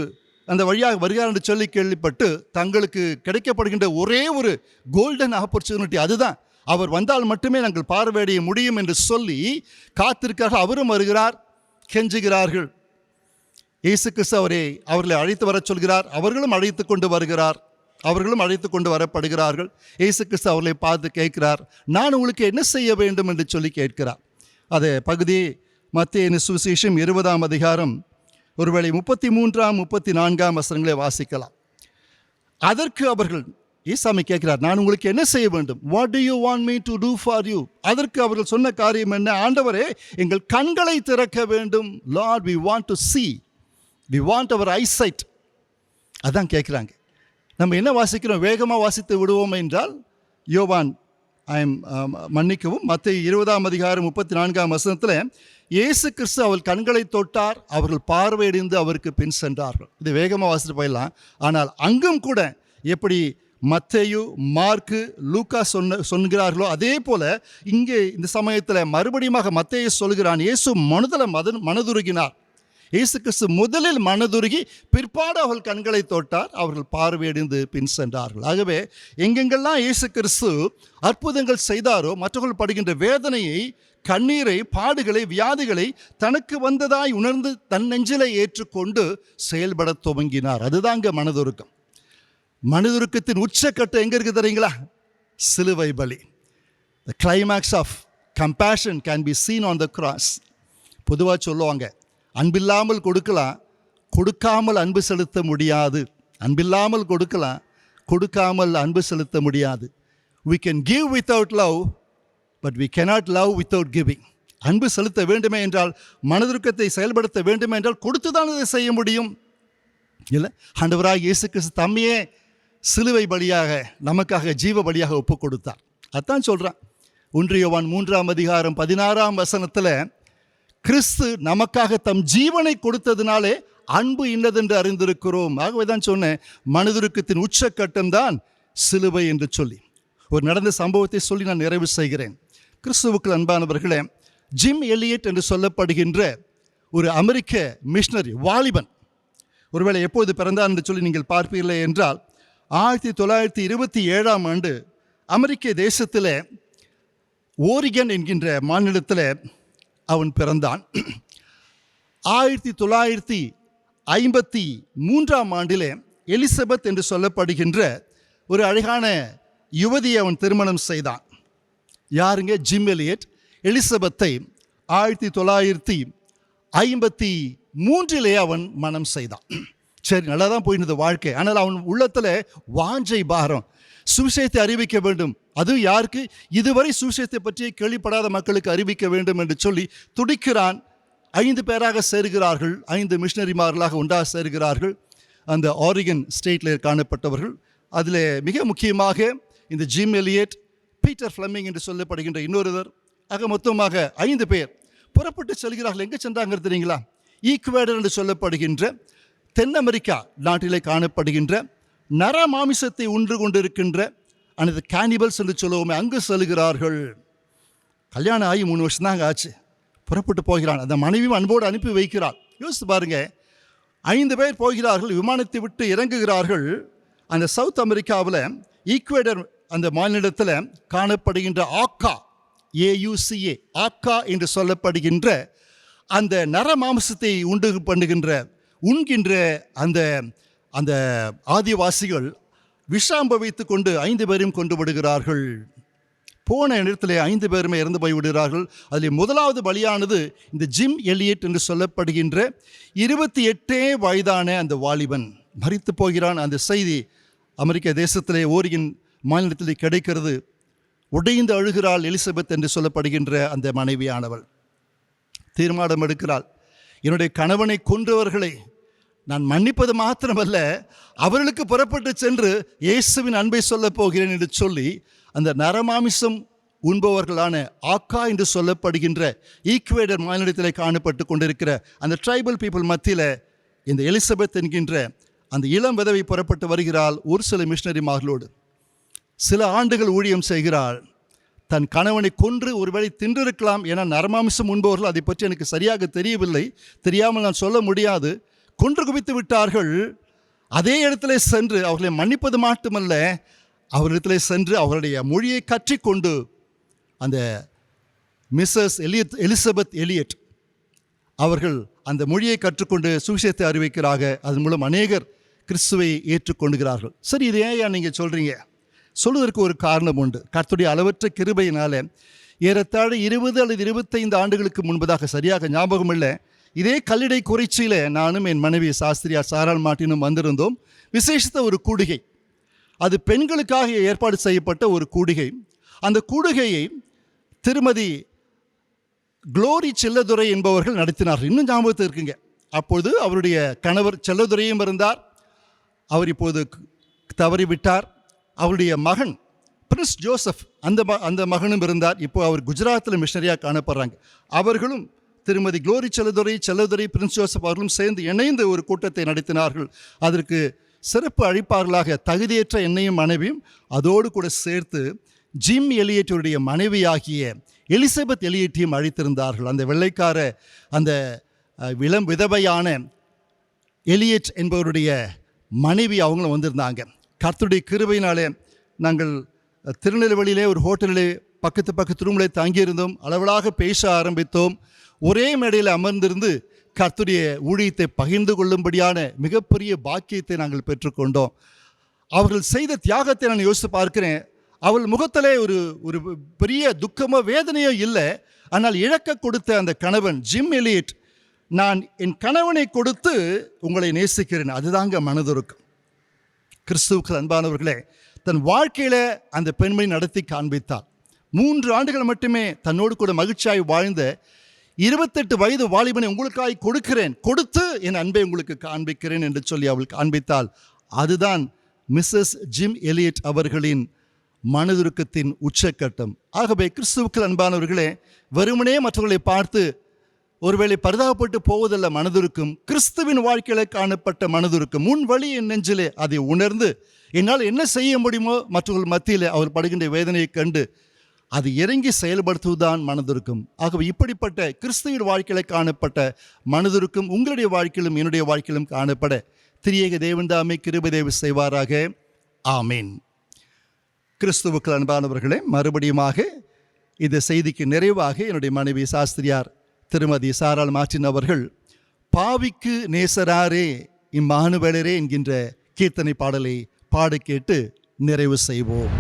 அந்த வழியாக வருகிறார் என்று சொல்லி கேள்விப்பட்டு தங்களுக்கு கிடைக்கப்படுகின்ற ஒரே ஒரு கோல்டன் ஆப்பர்ச்சுனிட்டி அதுதான், அவர் வந்தால் மட்டுமே நாங்கள் பார்வையிட முடியும் என்று சொல்லி காத்திருக்கிறார்கள். அவரும் வருகிறார், கெஞ்சுகிறார்கள். இயேசு கிறிஸ்து அவர்களை அழைத்து வர சொல்கிறார். அவர்களும் அழைத்து கொண்டு வருகிறார். அவர்களும் அழைத்து கொண்டு வரப்படுகிறார்கள். இயேசு கிறிஸ்து அவர்களை பார்த்து கேட்கிறார், நான் உங்களுக்கு என்ன செய்ய வேண்டும் என்று சொல்லி கேட்கிறார். அது பகுதி மத்தேயு சுவிசேஷம் 20ஆம் அதிகாரம் ஒருவேளை 33-34 வசனங்களை வாசிக்கலாம். அதற்கு அவர்கள், ஈசாமி கேட்கிறார், நான் உங்களுக்கு என்ன செய்ய வேண்டும்? What do you want me to do for you? அதற்கு அவர்கள் சொன்ன காரியம் என்ன? ஆண்டவரே எங்கள் கண்களை திறக்க வேண்டும். Lord we want to see, we want our eyesight. அதான் கேட்குறாங்க. நம்ம என்ன வாசிக்கிறோம்? வேகமாக வாசித்து விடுவோம் என்றால் யோவான் மன்னிக்கவும் மத்தேயு 20ஆம் அதிகாரம் 34ஆம் வசனத்தில் இயேசு கிறிஸ்து அவள் கண்களை தொட்டார், அவர்கள் பார்வையடைந்து அவருக்கு பின் சென்றார்கள். இது வேகமாக வாசித்து போயிடலாம். ஆனால் அங்கும் கூட எப்படி மத்தேயு, மார்க்கு, லூக்கா சொல்கிறார்களோ அதே போல இங்கே இந்த சமயத்தில் மறுபடியும் மத்தேயு சொல்கிறான், இயேசு மனதுருகினார். இயேசு கிறிஸ்து முதலில் மனதுருகி பிற்பாடு அவர்கள் கண்களை தொட்டார், அவர்கள் பார்வையடைந்து பின் சென்றார்கள். ஆகவே எங்கெங்கெல்லாம் இயேசு கிறிஸ்து அற்புதங்கள் செய்தாரோ மற்றவர்கள் படுகின்ற வேதனையை, கண்ணீரை, பாடுகளை, வியாதிகளை தனக்கு வந்ததாய் உணர்ந்து தன் நெஞ்சிலை ஏற்றுக்கொண்டு செயல்பட துவங்கினார். அதுதாங்க மனதுருக்கம். மனதுருக்கத்தின் உச்சக்கட்டு எங்க இருக்கு தெரியுங்களா? சிலுவை பலி. The climax of compassion can be seen on the cross. பொதுவாக சொல்லுவாங்க, அன்பில்லாமல் கொடுக்கலாம், கொடுக்காமல் அன்பு செலுத்த முடியாது. அன்பில்லாமல் கொடுக்கலாம், கொடுக்காமல் அன்பு செலுத்த முடியாது. We can give without love, but we cannot love without giving. அன்பு செலுத்த வேண்டுமே என்றால், மனதுருக்கத்தை செயல்படுத்த வேண்டுமே என்றால் கொடுத்துதான் அதை செய்ய முடியும். இல்லை, ஆண்டவராக இயேசு கிறிஸ்து தம்மையே சிலுவை பலியாக நமக்காக ஜீவ பலியாக ஒப்பு கொடுத்தார். அதான் சொல்கிறான் 1 யோவான் 3ஆம் அதிகாரம் 16ஆம் வசனத்தில், கிறிஸ்து நமக்காக தம் ஜீவனை கொடுத்ததினாலே அன்பு இன்னதென்று அறிந்திருக்கிறோம். ஆகவே தான் சொன்னேன், மனதுருக்கத்தின் உச்சக்கட்டம் தான் சிலுவை என்று சொல்லி. ஒரு நடந்த சம்பவத்தை சொல்லி நான் நிறைவு செய்கிறேன். கிறிஸ்துவுக்கு அன்பானவர்களே, ஜிம் எலியட் என்று சொல்லப்படுகின்ற ஒரு அமெரிக்க மிஷனரி வாலிபன், ஒருவேளை எப்போது பிறந்தார் என்று சொல்லி நீங்கள் பார்ப்பீர்களே என்றால் 1927ஆம் ஆண்டு அமெரிக்க தேசத்தில் ஓரிகன் என்கின்ற மாநிலத்தில் அவன் பிறந்தான். 1953 ஆண்டிலே எலிசபெத் என்று சொல்லப்படுகின்ற ஒரு அழகான யுவதியை அவன் திருமணம் செய்தான். யாருங்க? ஜிம் எலியட் எலிசபெத்தை 1953 அவன் மனம் செய்தான். சரி, நல்லா தான் போயிருந்தது வாழ்க்கை. ஆனால் அவன் உள்ளத்தில் வாஞ்சை பாரம், சுவிசேஷத்தை அறிவிக்க வேண்டும். அதுவும் யாருக்கு? இதுவரை சுவிசேஷத்தை பற்றி கேள்விப்படாத மக்களுக்கு அறிவிக்க வேண்டும் என்று சொல்லி துடிக்கிறான். 5 பேராக சேருகிறார்கள், 5 மிஷனரிமார்களாக ஒன்றாக சேருகிறார்கள். அந்த ஆரிகன் ஸ்டேட்டில் காணப்பட்டவர்கள். அதில் மிக முக்கியமாக இந்த ஜிம் எலியட், பீட்டர் ஃப்ளெமிங் என்று சொல்லப்படுகின்ற இன்னொருவர், ஆக மொத்தமாக 5 பேர் புறப்பட்டு செல்கிறார்கள். எங்கே சென்றாங்க தெரியுங்களா? ஈக்குவேடர் என்று சொல்லப்படுகின்ற தென் அமெரிக்கா நாட்டிலே காணப்படுகின்ற நர மாமிசத்தை உண்டு கொண்டிருக்கின்ற அந்த கேனிபல்ஸ் என்று சொல்லுவோமே, அங்கு செல்கிறார்கள். கல்யாணம் ஆகி 3 வருஷம் தாங்க ஆச்சு. புறப்பட்டு போகிறான். அந்த மனைவியும் அன்போடு அனுப்பி வைக்கிறாள். யோசித்து பாருங்க, 5 பேர் போகிறார்கள், விமானத்தை விட்டு இறங்குகிறார்கள். அந்த சவுத் அமெரிக்காவில் ஈக்குவேடர் அந்த மாநிலத்தில் காணப்படுகின்ற ஆக்கா, AUCA, ஆக்கா என்று சொல்லப்படுகின்ற அந்த நர மாம்சத்தை உண்கின்ற அந்த அந்த ஆதிவாசிகள் விஷாம்ப வைத்து கொண்டு 5 பேரையும் கொண்டு விடுகிறார்கள். போன இடத்துல 5 பேருமே இறந்து போய் விடுகிறார்கள். அதில் முதலாவது பலியானது இந்த ஜிம் எலியட் என்று சொல்லப்படுகின்ற 28 வயதான அந்த வாலிபன் மரித்து போகிறான். அந்த செய்தி அமெரிக்க தேசத்திலே ஓரியின் மாநிலத்தில் கிடைக்கிறது. உடைந்து அழுகிறாள் எலிசபெத் என்று சொல்லப்படுகின்ற அந்த மனைவியானவள். தீர்மானம் எடுக்கிறாள், என்னுடைய கணவனை கொன்றவர்களை நான் மன்னிப்பது மாத்திரமல்ல, அவர்களுக்கு புறப்பட்டு சென்று இயேசுவின் அன்பை சொல்ல போகிறேன் என்று சொல்லி அந்த நரமாமிசம் உண்பவர்களான ஆக்கா என்று சொல்லப்படுகின்ற ஈக்குவேடர் மாநிலத்தில் காணப்பட்டு கொண்டிருக்கிற அந்த ட்ரைபல் பீப்புள் மத்தியில் இந்த எலிசபெத் என்கின்ற அந்த இளம் விதவை புறப்பட்டு வருகிறாள். ஒரு சில மிஷனரிமார்களோடு சில ஆண்டுகள் ஊழியம் செய்கிறாள். தன் கணவனை கொன்று ஒருவேளை தின்றிருக்கலாம். ஏன்னா நரமாமிசம் உண்பவர்கள், அதை பற்றி எனக்கு சரியாக தெரியவில்லை, தெரியாமல் நான் சொல்ல முடியாது. கொன்று குவித்து விட்டார்கள். அதே இடத்துல சென்று அவர்களை மன்னிப்பது மட்டுமல்ல, அவரிடத்தில் சென்று அவருடைய மொழியை கற்றிக்கொண்டு அந்த மிஸ்ஸஸ் எலிசபெத் எலியட் அவர்கள் அந்த மொழியை கற்றுக்கொண்டு சுவிசேஷத்தை அறிவிக்கிறார்கள். அதன் மூலம் அநேகர் கிறிஸ்துவை ஏற்றுக்கொண்டுகிறார்கள். சரி, இது ஏன் நீங்கள் சொல்கிறீங்க? சொல்வதற்கு ஒரு காரணம் உண்டு. கர்த்தருடைய அளவற்ற கிருபையினால ஏறத்தாழ 20 அல்லது 25 ஆண்டுகளுக்கு முன்பதாக, சரியாக ஞாபகம் இல்லை, இதே கல்லிடை குறிச்சியில் நானும் என் மனைவி சாஸ்திரியா சாராள் மாட்டினும் வந்திருந்தோம். விசேஷித்த ஒரு கூடுகை, அது பெண்களுக்காக ஏற்பாடு செய்யப்பட்ட ஒரு கூடுகை. அந்த கூடுகையை திருமதி குளோரி செல்லதுரை என்பவர்கள் நடத்தினார்கள். இன்னும் ஞாபகத்தில் இருக்குங்க. அப்பொழுது அவருடைய கணவர் செல்லதுரையும் இருந்தார். அவர் இப்போது தவறிவிட்டார். அவருடைய மகன் பிரின்ஸ் ஜோசப், அந்த மகனும் இருந்தார். இப்போ அவர் குஜராத்தில் மிஷனரியாக காணப்படுறாங்க. அவர்களும் திருமதி குளோரி செல்லதுரை பிரின்ஸ் ஜோசப் அவர்களும் சேர்ந்து இணைந்து ஒரு கூட்டத்தை நடத்தினார்கள். அதற்கு சிறப்பு அழைப்பாளர்களாக தகுதியற்ற என்னையும் மனைவியும் அதோடு கூட சேர்த்து ஜிம் எலியட்டுடைய மனைவியாகிய எலிசபெத் எலியட்டையும் அழைத்திருந்தார்கள். அந்த வெள்ளைக்கார அந்த இளம் விதவையான எலியட் என்பவருடைய மனைவி அவங்களும் வந்திருந்தாங்க. கர்த்தருடைய கிருபையினாலே நாங்கள் திருநெல்வேலியிலே ஒரு ஹோட்டலிலே பக்கத்து ரூமிலே தங்கியிருந்தோம். அளவலாக பேச ஆரம்பித்தோம். ஒரே மேடையில் அமர்ந்திருந்து கர்த்தருடைய ஊழியத்தை பகிர்ந்து கொள்ளும்படியான மிகப்பெரிய பாக்கியத்தை நாங்கள் பெற்றுக்கொண்டோம். அவர்கள் செய்த தியாகத்தை நான் யோசித்து பார்க்கிறேன். அவள் முகத்திலே ஒரு பெரிய துக்கமோ வேதனையோ இல்லை. ஆனால் இழக்க கொடுத்த அந்த கணவன் ஜிம் எலியட், நான் என் கணவனை கொடுத்து உங்களை நேசிக்கிறேன், அதுதாங்க மனதுருக்கம். கிறிஸ்துவுக்கு அன்பானவர்களே, தன் வாழ்க்கையில் அந்த பெண்மணி நடத்தி காண்பித்தார். 3 ஆண்டுகள் மட்டுமே தன்னோடு கூட மகிழ்ச்சியாய் வாழ்ந்த 28 வயது வாலிபனை உங்களுக்காய் கொடுக்கிறேன், கொடுத்து என் அன்பை உங்களுக்கு காண்பிக்கிறேன் என்று சொல்லி அவள் காண்பித்தாள். அதுதான் மிஸ்ஸஸ் ஜிம் எலியட் அவர்களின் மனதுருக்கத்தின் உச்சக்கட்டம். ஆகவே கிறிஸ்துவுக்கு அன்பானவர்களே, வெறுமனே மற்றவர்களை பார்த்து ஒருவேளை பரிதாபப்பட்டு போவதல்ல மனதுருக்கும். கிறிஸ்துவின் வாழ்க்கையில் காணப்பட்ட மனதுருக்கும், முன் வழி என் நெஞ்சிலே அதை உணர்ந்து என்னால் என்ன செய்ய முடியுமோ மற்றவர்கள் மத்தியில் அவர் படுகின்ற வேதனையை கண்டு அது இறங்கி செயல்படுத்துவதுதான் மனதுருக்கும். ஆகவே இப்படிப்பட்ட கிறிஸ்துவின் வாழ்க்கையில் காணப்பட்ட மனதுருக்கும் உங்களுடைய வாழ்க்கையிலும் என்னுடைய வாழ்க்கையிலும் காணப்பட திரியேக தேவன் தாமே கிருபை தேவ செய்வாராக. ஆமீன். கிறிஸ்துவுக்கு அன்பானவர்களே, மறுபடியுமாக இந்த செய்திக்கு நிறைவாக என்னுடைய மனைவி சாஸ்திரியார் திருமதி சாராள் மார்ட்டின் அவர்கள் பாவிக்கு நேசராரே இம்மானுவேலரே என்கின்ற கீர்த்தனை பாடலை பாட கேட்டு நிறைவு செய்வோம்.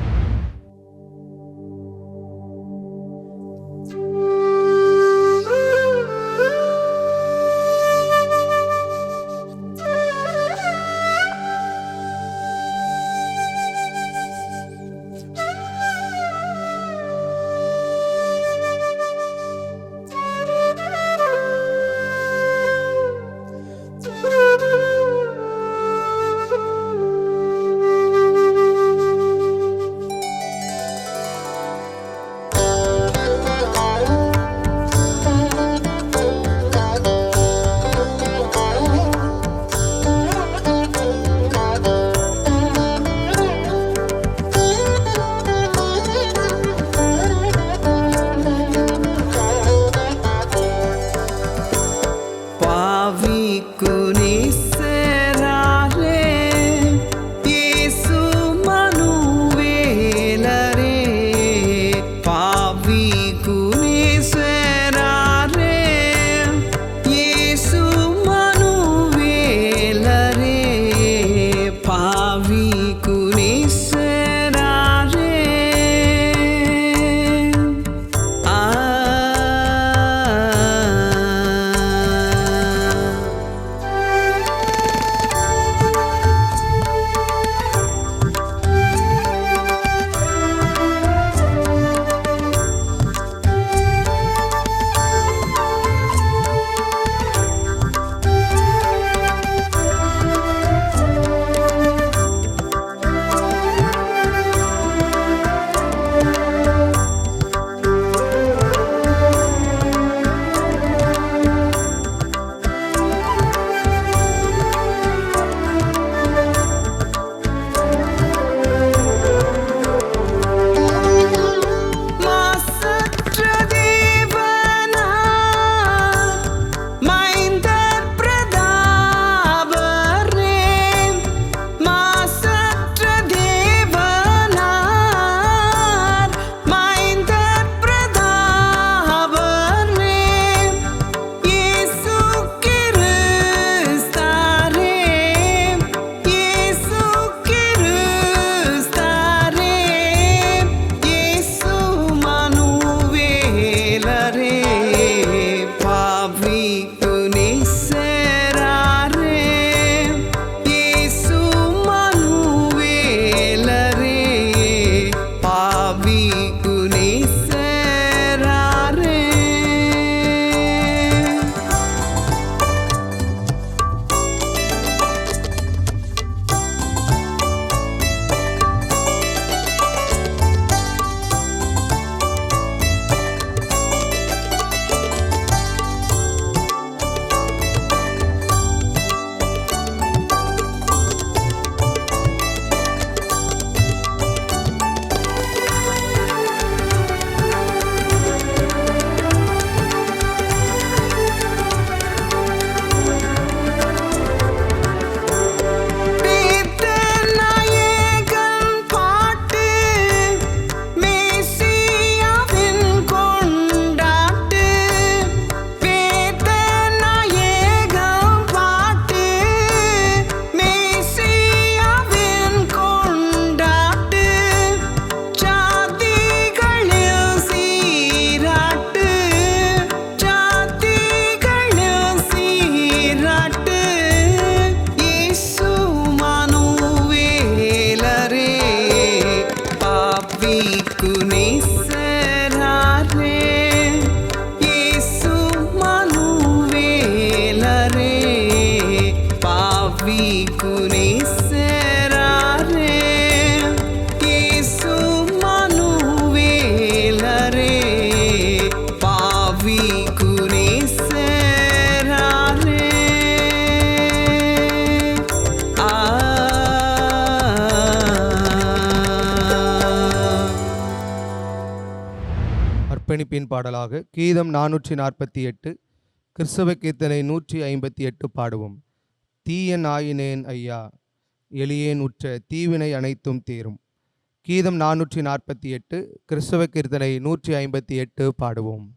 அர்ப்பணிப்பின் பாடலாக கீதம் 448 கிறிஸ்தவ கீர்த்தனை 158 பாடுவோம். தீயன் ஆயினேன் ஐயா எளியேன் உற்ற தீவினை அனைத்தும் தீரும். கீதம் 448 கிறிஸ்தவ கீர்த்தனை 158 பாடுவோம்.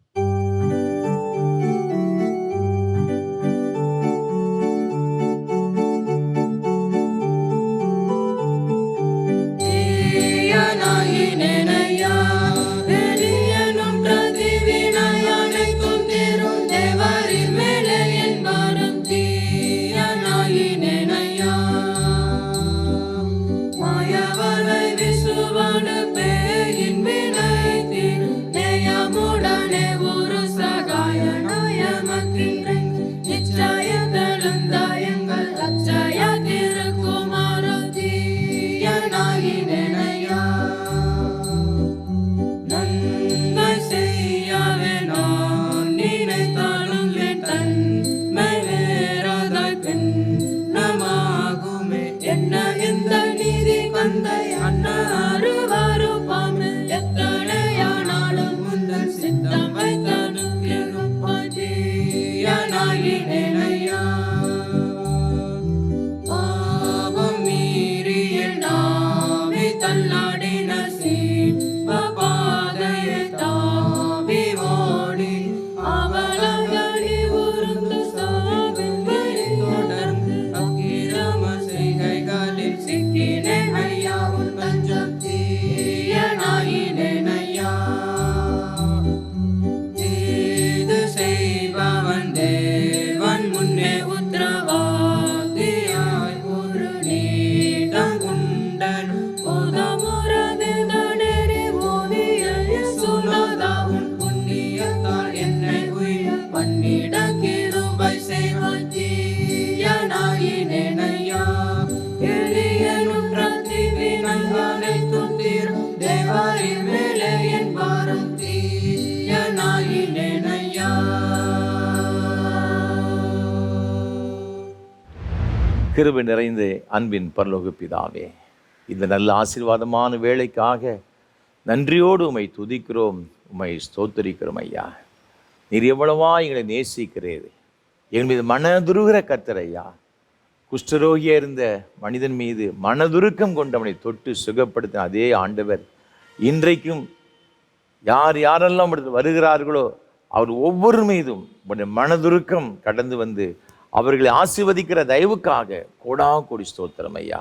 கிருபை நிறைந்த அன்பின் பரலோக பிதாவே, இந்த நல்ல ஆசீர்வாதமான வேலைக்காக நன்றியோடு உம்மை துதிக்கிறோம், உம்மை ஸ்தோத்தரிக்கிறோம். ஐயா, நீர் எவ்வளவா எங்களை நேசிக்கிறீர். எங்கள் மீது மனதுருகிற கர்த்தர் ஐயா. குஷ்டரோகியாக இருந்த மனிதன் மீது மனதுருக்கம் கொண்டு அவனை தொட்டு சுகப்படுத்தின அதே ஆண்டவர் இன்றைக்கும் யார் யாரெல்லாம் வருகிறார்களோ அவர் ஒவ்வொரு மீதும் மனதுருக்கம் கடந்து வந்து அவர்களை ஆசீர்வதிக்கிற தயவுக்காக கோடா கோடி ஸ்தோத்திரம் ஐயா.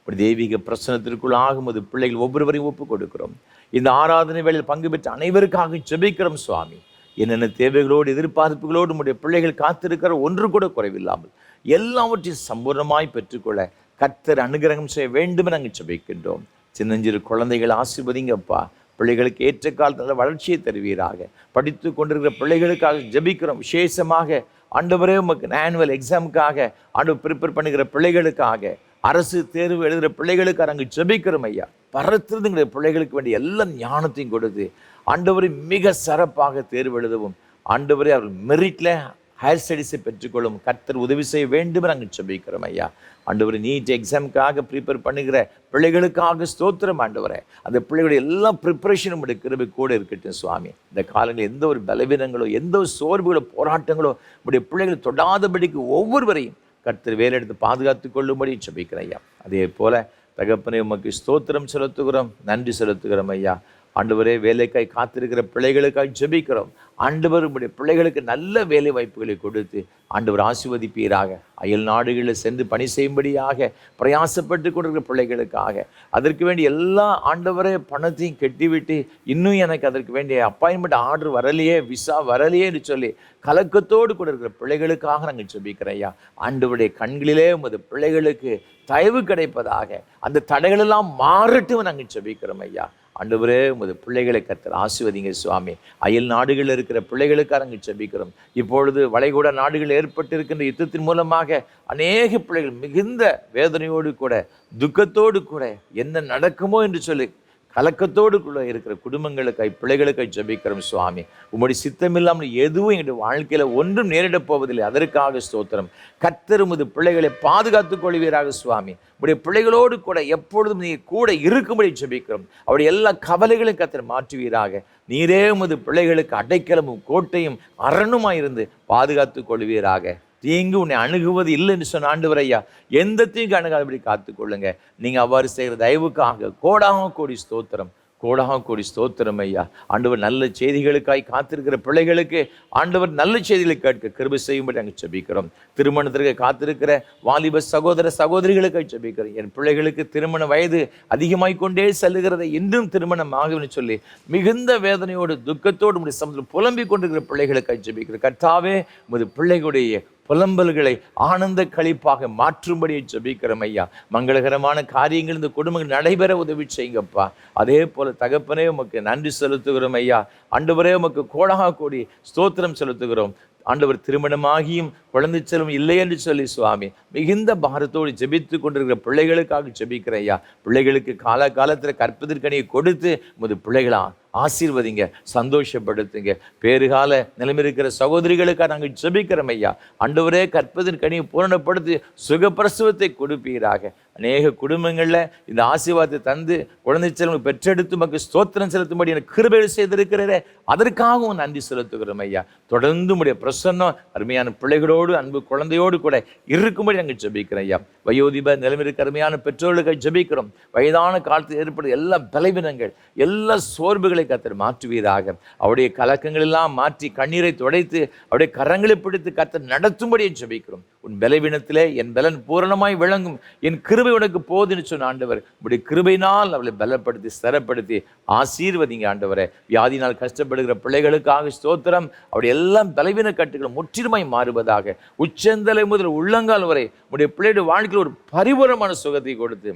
ஒரு தெய்வீக பிரசனத்திற்குள் ஆகும்போது பிள்ளைகள் ஒவ்வொருவரையும் ஒப்புக் கொடுக்கிறோம். இந்த ஆராதனை வேளையில் பங்கு பெற்ற அனைவருக்காக ஜெபிக்கிறோம் சுவாமி. என்னென்ன தேவைகளோடு எதிர்பார்ப்புகளோடு நம்முடைய பிள்ளைகள் காத்திருக்கிற ஒன்று கூட குறைவில்லாமல் எல்லாவற்றையும் சம்பூர்ணமாய் பெற்றுக்கொள்ள கர்த்தர் அனுகிரகம் செய்ய வேண்டும் என நாங்கள் ஜெபிக்கின்றோம். சின்னஞ்சிறு குழந்தைகள் ஆசீர்வதிங்கப்பா. பிள்ளைகளுக்கு ஏற்ற காலத்தில் நல்ல வளர்ச்சியை தருவீராக. படித்து கொண்டிருக்கிற பிள்ளைகளுக்காக ஜெபிக்கிறோம். விசேஷமாக ஆண்டவரே உமக்கு ஆனுவல் எக்ஸாமுக்காக ஆண்டவர் ப்ரிப்பேர் பண்ணுகிற பிள்ளைகளுக்காக, அரசு தேர்வு எழுதுகிற பிள்ளைகளுக்காக நாங்கள் ஜெபிக்கிறோம் ஐயா. பரத்திருந்துங்கிற பிள்ளைகளுக்கு வேண்டிய எல்லா ஞானத்தையும் கொடுத்து ஆண்டவரை மிக சிறப்பாக தேர்வு எழுதவும், ஆண்டவரே அவர்கள் மெரிட்டில் ஹையர் ஸ்டடீஸை பெற்றுக்கொள்ளும் கர்த்தர் உதவி செய்ய வேண்டும் நாங்கள் ஜெபிக்கிறோம் ஐயா. ஆண்டவரை நீட் எக்ஸாமுக்காக ப்ரிப்பேர் பண்ணுகிற பிள்ளைகளுக்காக ஸ்தோத்திரம் ஆண்டவரே. அந்த பிள்ளைகளுடைய எல்லா ப்ரிப்பரேஷனும் உடைய கிருபை கூட இருக்கட்டும் சுவாமி. இந்த காலங்களில் எந்த ஒரு பலவீனங்களோ எந்த ஒரு சோர்வுகளோ போராட்டங்களோ உடைய பிள்ளைகளை தொடாதபடிக்கு ஒவ்வொருவரையும் கர்த்தர் வேலையெடுத்து பாதுகாத்து கொள்ளும்படி ஜெபிக்கிறேன் ஐயா. அதே போல தகப்பனே உமக்கு ஸ்தோத்திரம் செலுத்துகிறோம், நன்றி செலுத்துகிறோம் ஐயா. ஆண்டவரே வேலைக்காய் காத்திருக்கிற பிள்ளைகளுக்காக ஜெபிக்கிறோம். ஆண்டவர் உடைய பிள்ளைகளுக்கு நல்ல வேலை வாய்ப்புகளை கொடுத்து ஆண்டவர் ஆசீர்வதிப்பீராக. அயல் நாடுகளில் சென்று பணி செய்யும்படியாக பிரயாசப்பட்டு கொண்டிருக்கிற பிள்ளைகளுக்காக அதற்கு வேண்டிய எல்லா ஆண்டவரே பணத்தையும் கட்டிவிட்டு இன்னும் எனக்கு அதற்கு வேண்டிய அப்பாயின்மெண்ட் ஆர்டர் வரலையே, விசா வரலையே என்று சொல்லி கலக்கத்தோடு கூட இருக்கிற பிள்ளைகளுக்காக நாங்கள் ஜெபிக்கிறோம் ஐயா. ஆண்டவருடைய கண்களிலே உமது பிள்ளைகளுக்கு தயவு கிடைப்பதாக, அந்த தடைகளெல்லாம் மாறட்டும் நாங்கள் ஜெபிக்கிறோம் ஐயா. ஆண்டவரே உமது பிள்ளைகளை கர்த்தர் ஆசீர்வதிங்க சுவாமி. அயல் நாடுகளில் இருக்கிற பிள்ளைகளுக்காக நாங்கள் ஜெபிக்கிறோம். இப்பொழுது வளைகுடா நாடுகளில் ஏற்பட்டிருக்கின்ற யுத்தத்தின் மூலமாக அநேக பிள்ளைகள் மிகுந்த வேதனையோடு கூட துக்கத்தோடு கூட என்ன நடக்குமோ என்று சொல்லி கலக்கத்தோடு கூட இருக்கிற குடும்பங்களுக்காய் பிள்ளைகளுக்காய் ஜெபிக்கிறோம் சுவாமி. உம்முடைய சித்தம் இல்லாமல் எதுவும் எங்களுடைய வாழ்க்கையில் ஒன்றும் நேரிடப் போவதில்லை. அதற்காக ஸ்தோத்திரம். கர்த்தர் உமது பிள்ளைகளை பாதுகாத்துக் கொள்வீராக சுவாமி. உடைய பிள்ளைகளோடு கூட எப்பொழுதும் நீ கூட இருக்கும்படி ஜெபிக்கிறோம். அவருடைய எல்லா கவலைகளையும் கர்த்தர் மாற்றுவீராக. நீரே உமது பிள்ளைகளுக்கு அடைக்கலமும் கோட்டையும் அரணுமாயிருந்து பாதுகாத்துக் கொள்வீராக. தீங்கு உன்னை அணுகுவது இல்லை என்று சொன்ன ஆண்டவர் ஐயா, எந்த தீங்கு அணுகாதபடி காத்துக்கொள்ளுங்க. நீங்கள் அவ்வாறு செய்கிற தயவுக்காக கோடாக கோடி ஸ்தோத்திரம், கோடாக கோடி ஸ்தோத்திரம் ஐயா. ஆண்டவர் நல்ல செய்திகளுக்காய் காத்திருக்கிற பிள்ளைகளுக்கு ஆண்டவர் நல்ல செய்திகளை கேட்க கிருபை செய்யும்படி நாங்கள் ஜெபிக்கிறோம். திருமணத்திற்கு காத்திருக்கிற வாலிப சகோதர சகோதரிகளுக்காக ஜெபிக்கிறோம். என் பிள்ளைகளுக்கு திருமண வயது அதிகமாய் கொண்டே செல்லுகிறதை இன்னும் திருமணம் ஆகும்னு சொல்லி மிகுந்த வேதனையோடு துக்கத்தோடு உடைய சமூகத்தில் புலம்பிக் கொண்டிருக்கிற பிள்ளைகளுக்காக ஜெபிக்கிறோம். கர்த்தாவே உமது பிள்ளைகளுடைய புலம்பல்களை ஆனந்த களிப்பாக மாற்றும்படியை ஜெபிக்கிறோம் ஐயா. மங்களகரமான காரியங்கள் இந்த குடும்பங்கள் நடைபெற உதவி செய்யுங்கப்பா. அதே போல தகப்பனே உமக்கு நன்றி செலுத்துகிறோம் ஐயா. ஆண்டவரே உமக்கு கோடாக கோடி ஸ்தோத்திரம் செலுத்துகிறோம். ஆண்டவர் திருமணமாகியும் குழந்தை செல்வம் இல்லை என்று சொல்லி சுவாமி மிகுந்த பாரத்தோடு ஜெபித்து கொண்டிருக்கிற பிள்ளைகளுக்காக ஜெபிக்கிற ஐயா. பிள்ளைகளுக்கு காலத்தில் கற்பதற்கனியை கொடுத்து உமது பிள்ளைகளா ஆசீர்வதிங்க, சந்தோஷப்படுத்துங்க. பேறுகால நிலைமையிருக்கிற சகோதரிகளுக்காக நாங்கள் ஜெபிக்கிறோம் ஐயா. ஆண்டவரே கற்பதன் கனியை பூரணப்படுத்தி சுகப்பிரசவத்தை கொடுப்பீராக. அநேக குடும்பங்களில் இந்த ஆசீர்வாதத்தை தந்து குழந்தை செல்வம் பெற்றெடுத்து மக்கள் ஸ்தோத்திரம் செலுத்தும்படி எனக்கு கிருபை செய்திருக்கிறே, அதற்காகவும் நன்றி செலுத்துகிறோம் ஐயா. தொடர்ந்து உடைய பிரசன்னம் அருமையான பிள்ளைகளோடு அன்பு குழந்தையோடு கூட இருக்கும்படி நாங்கள் ஜெபிக்கிறோம் ஐயா. வயோதிப நிலைமைக்கு அருமையான பெற்றோர்களுக்கு ஜெபிக்கிறோம். வயதான காலத்தில் ஏற்படும் எல்லா பலவீனங்கள் எல்லா சோர்வுகளை கர்த்தர் மாற்றுவீராக. அவருடைய கலக்கங்கள் எல்லாம் மாற்றி கண்ணீரை துடைத்து அவருடைய கரங்களை பிடித்து கர்த்தர் நடத்தும்படியே ஜெபிக்கிறோம். உன் பலவீனத்திலே என் பலன் பூரணமாய் விளங்கும், என் கிருபை உனக்கு போதுன்னு சொன்ன ஆண்டவர் உடைய கிருபையினால் அவளை பலப்படுத்தி ஸ்திரப்படுத்தி ஆசீர்வதிங்க ஆண்டவரை. வியாதினால் கஷ்டப்படுகிற பிள்ளைகளுக்காக ஸ்தோத்திரம். அவருடைய எல்லாம் பலவீன கட்டுகளும் முற்றிலுமாய் மாறுவதாக. உச்சந்தலை முதல் உள்ளங்கால் வரை உடைய பிள்ளையுடைய வாழ்க்கையில் ஒரு பரிபூரணமான சுகத்தை கொடுத்து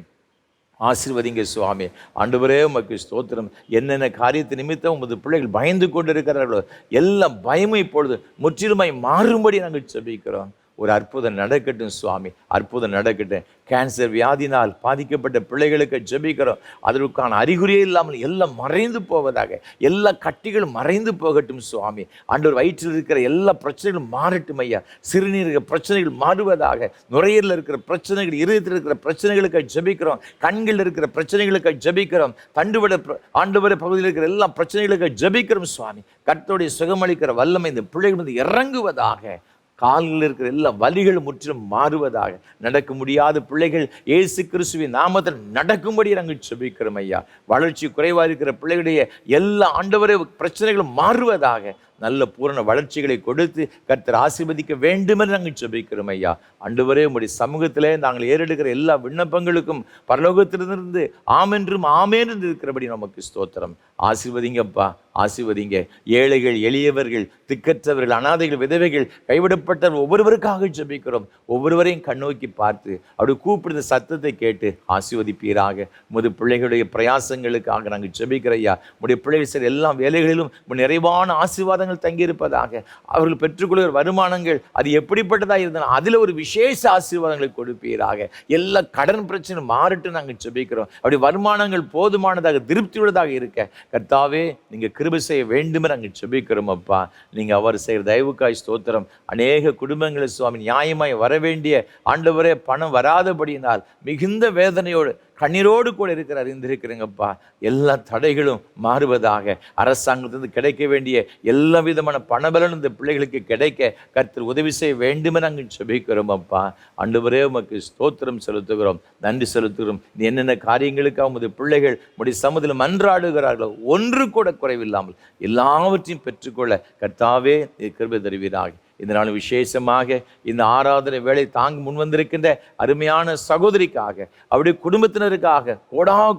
ஆசீர்வதிங்க சுவாமி. ஆண்டவரே உமக்கு ஸ்தோத்திரம். என்னென்ன காரியத்தை நிமித்தம் உமது பிள்ளைகள் பயந்து கொண்டு இருக்கிறார்களோ எல்லா பயமும் இப்பொழுது முற்றிலுமாய் மாறும்படி நாங்கள் ஜெபிக்கிறோம். ஒரு அற்புதம் நடக்கட்டும் சுவாமி, அற்புதம் நடக்கட்டும். கேன்சர் வியாதினால் பாதிக்கப்பட்ட பிள்ளைகளுக்கு ஜெபிக்கிறோம். அதற்கான அறிகுறியே இல்லாமல் எல்லாம் மறைந்து போவதாக, எல்லா கட்டிகளும் மறைந்து போகட்டும் சுவாமி. ஆண்டவர் வயிற்றில் இருக்கிற எல்லா பிரச்சனைகளும் மாறட்டும் ஐயா. சிறுநீரக பிரச்சனைகள் மாறுவதாக, நுரையீரலில் இருக்கிற பிரச்சனைகள், இருதயத்தில் இருக்கிற பிரச்சனைகளுக்கு ஜெபிக்கிறோம். கண்களில் இருக்கிற பிரச்சனைகளுக்கு ஜெபிக்கிறோம். தண்டுவட ஆண்டவர பகுதியில் இருக்கிற எல்லா பிரச்சனைகளுக்கு ஜெபிக்கிறோம் சுவாமி. கர்த்தருடைய சுகமளிக்கிற வல்லமை இந்த பிள்ளைகள் வந்து இறங்குவதாக. கால்களில் இருக்கிற எல்லா வலிகளும் முற்றிலும் மாறுவதாக. நடக்க முடியாத பிள்ளைகள் இயேசு கிறிஸ்துவின் நாமத்தில் நடக்கும்படி நாங்கள் ஜெபிக்கிறோம் ஐயா. வளர்ச்சி குறைவாக இருக்கிற பிள்ளைகளுடைய எல்லா ஆண்டவரே பிரச்சனைகளும் மாறுவதாக. நல்ல பூரண வளர்ச்சிகளை கொடுத்து கர்த்தர் ஆசீர்வதிக்க வேண்டுமென்று நாங்கள் ஜெபிக்கிறோம் ஐயா. ஆண்டவரே, உம்முடைய சமூகத்திலே நாங்கள் ஏறெடுக்கிற எல்லா விண்ணப்பங்களுக்கும் பரலோகத்திலிருந்து ஆமென்றும் ஆமேன் என்று இருக்கிறபடி நமக்கு ஸ்தோத்திரம். ஆசீர்வதிங்கப்பா, ஆசீர்வதிங்க. ஏழைகள், எளியவர்கள், திக்கற்றவர்கள், அனாதைகள், விதவைகள், கைவிடப்பட்டவர் ஒவ்வொருவருக்காக ஜெபிக்கிறோம். ஒவ்வொருவரையும் கண்ணோக்கி பார்த்து அப்படி கூப்பிடுற சத்தத்தை கேட்டு ஆசீர்வதிப்பீராக. உமது பிள்ளைகளுடைய பிரயாசங்களுக்காக நாங்கள் ஜெபிக்கிற ஐயா. உடைய பிள்ளைகள் சில எல்லா வேலைகளிலும் நிறைவான ஆசீர்வாதங்கள் தங்கியிருப்பதாக. அவர்கள் பெற்றுக்கொள்கிற வருமானங்கள் அது எப்படிப்பட்டதாக இருந்தாலும் அதில் ஒரு விசேஷ ஆசீர்வாதங்களை கொடுப்பீராக. எல்லா கடன் பிரச்சனை மாறிட்டு நாங்கள் ஜெபிக்கிறோம். அப்படி வருமானங்கள் போதுமானதாக, திருப்தியுள்ளதாக இருக்க கர்த்தாவே நீங்கள் கிருபை செய்ய வேண்டுமே நாங்கள் ஜெபிக்கிறோம் அப்பா. நீங்கள் அவர் செய்கிற தயவுக்காய் ஸ்தோத்திரம். அநேக குடும்பங்களை சுவாமி நியாயமாய் வரவேண்டிய ஆண்டவரே பணம் வராதபடியினால் மிகுந்த வேதனையோடு கண்ணீரோடு கூட அறிந்திருக்கிறேங்கப்பா. எல்லா தடைகளும் மாறுவதாக. அரசாங்கத்திலிருந்து கிடைக்க வேண்டிய எல்லா விதமான பணபலன் இந்த பிள்ளைகளுக்கு கிடைக்க கர்த்தர் உதவி செய்ய வேண்டுமே நாங்கள் ஜெபிக்கிறோம் அப்பா. ஆண்டவரே, உமக்கு ஸ்தோத்திரம் செலுத்துகிறோம், நன்றி செலுத்துகிறோம். என்னென்ன காரியங்களுக்காக உமது பிள்ளைகள் உம்முடைய சமூகத்தில் மன்றாடுகிறார்களோ ஒன்று கூட குறைவில்லாமல் எல்லாவற்றையும் பெற்றுக்கொள்ள கர்த்தாவே கிருபை தருவீராக. இந்த நாள் விசேஷமாக இந்த ஆராதனை வேலை தாங்க முன்வந்திருக்கின்ற அருமையான சகோதரிக்காக, அவருடைய குடும்பத்தினருக்காக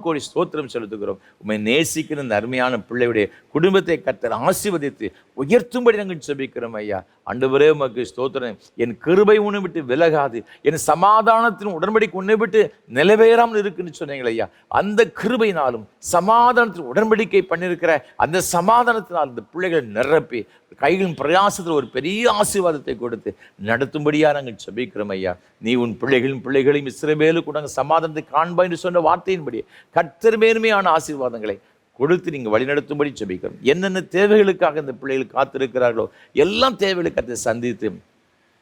கோடி ஸ்தோத்திரம் செலுத்துகிறோம். உம்மை நேசிக்கிற இந்த அருமையான பிள்ளையுடைய குடும்பத்தை கர்த்தர் ஆசீர்வதித்து உயர்த்தும்படி நாங்கள் ஜெபிக்கிறோம் ஐயா. ஆண்டவரே, உமக்கு ஸ்தோத்திரம். என் கிருபை உன்னை விட்டு விலகாது, என் சமாதானத்தின் உடன்படிக்கை உன்னை விட்டு நிலைவேறாமல் இருக்குன்னு சொன்னீங்களே ஐயா. அந்த கிருபையினாலும் சமாதானத்தின் உடன்படிக்கை பண்ணியிருக்கிற அந்த சமாதானத்தினால் இந்த பிள்ளைகளை நிரப்பி கைகளின் பிரயாசத்தில் ஒரு பெரிய ஆசீர்வாதத்தை கொடுத்து நடத்தும்படியாக நாங்கள் ஜெபிக்கிறோம் ஐயா. நீ உன் பிள்ளைகளையும் இஸ்ரவேலுக்கு கூட சமாதானத்தை காண்பாய் என்று சொன்ன வார்த்தையின்படி கர்த்தர் மேன்மையான ஆசீர்வாதங்களை கொடுத்து நீங்கள் வழிநடத்தும்படி ஜெபிக்கிறோம். என்னென்ன தேவைகளுக்காக இந்த பிள்ளைகள் காத்திருக்கிறார்களோ எல்லாம் தேவைகளை கர்த்தர் சந்தித்து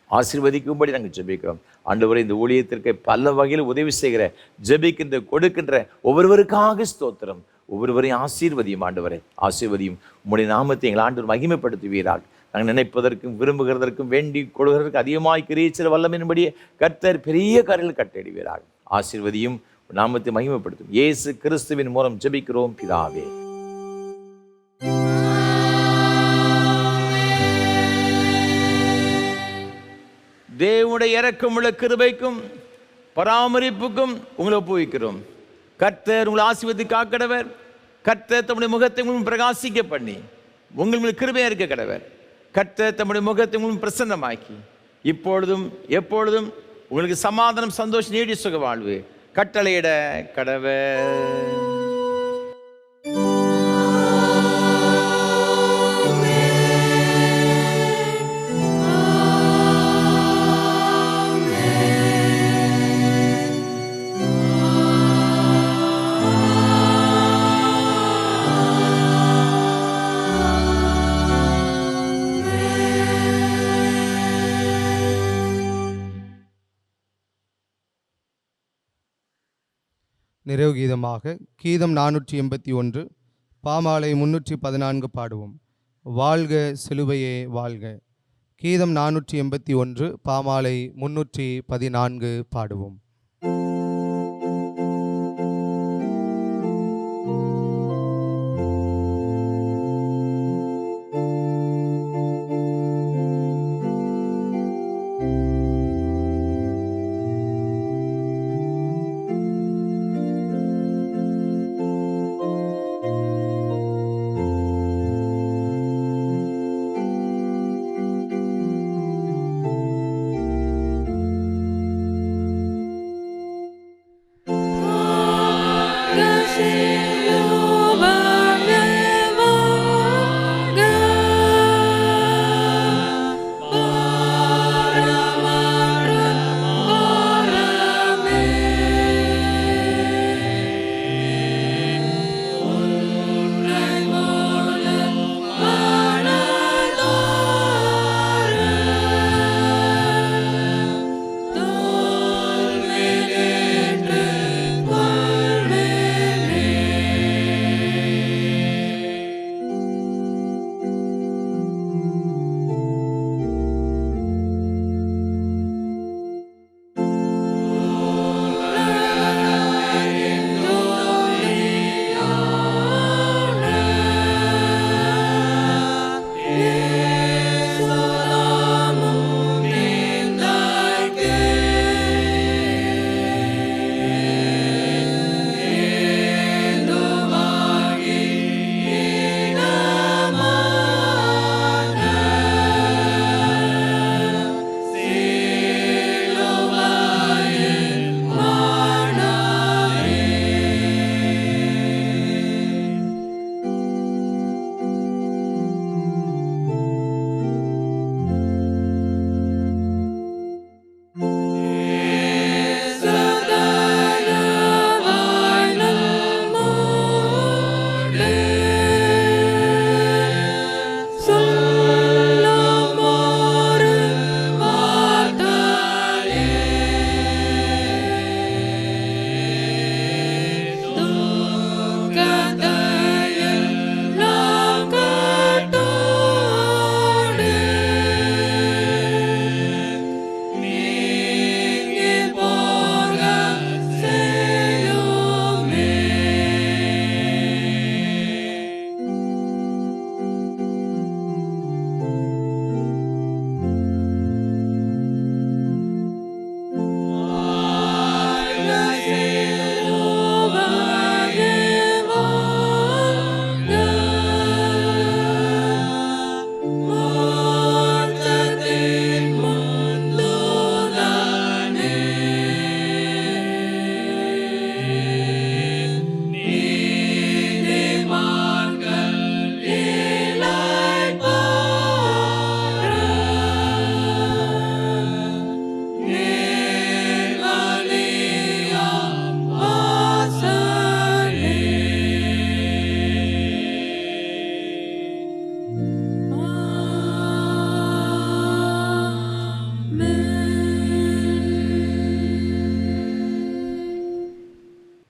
ஆசீர்வதிக்கும்படி நாங்கள் ஜெபிக்கிறோம். ஆண்டவரே, இந்த ஊழியத்திற்கு பல வகையில் உதவி செய்கிற, ஜெபிக்கின்ற, கொடுக்கின்ற ஒவ்வொருவருக்காக ஸ்தோத்திரம். ஒவ்வொருவரையும் ஆசீர்வதியும் ஆண்டவரே, ஆசீர்வதியும். உம்முடைய நாமத்தை எங்கள் ஆண்டவர் மகிமைப்படுத்துவீராக. நாங்கள் நினைப்பதற்கும் விரும்புகிறதற்கும் வேண்டி கொடுகிறதற்கு அதிகமாய் கிரியைச்சல் வல்லமையின்படியே கர்த்தர் பெரிய காரியங்கள் கட்டளையிடுவீராக. ஆசீர்வதியும், நாமத்தை மகிமைப்படுத்தும். இயேசு கிறிஸ்துவின் மூலம் ஜெபிக்கிறோம் பிதாவே. தேவனுடைய இரக்கமுள்ள கிருபைக்கும் பராமரிப்புக்கும் உங்களை ஒப்புவிக்கிறோம். கர்த்தர் உங்களை ஆசீர்வதித்து காக்கடவர். கர்த்தர் தம்முடைய முகத்தை உங்களுக்கு பிரகாசிக்க பண்ணி உங்கள் மேல் கிருபையா இருக்க கடவர். கர்த்தர் தம்முடைய முகத்தை உங்களுக்கு பிரசன்னமாக்கி இப்பொழுதும் எப்பொழுதும் உங்களுக்கு சமாதானம், சந்தோஷம், நீடி சுக வாழ்வு கட்டளையிட கடவர். நிறைவு கீதமாக கீதம் 481 பாமாலை 314 பாடுவோம். வாழ்க சிலுவையே வாழ்க. கீதம் 481 பாமாலை 314 பாடுவோம்.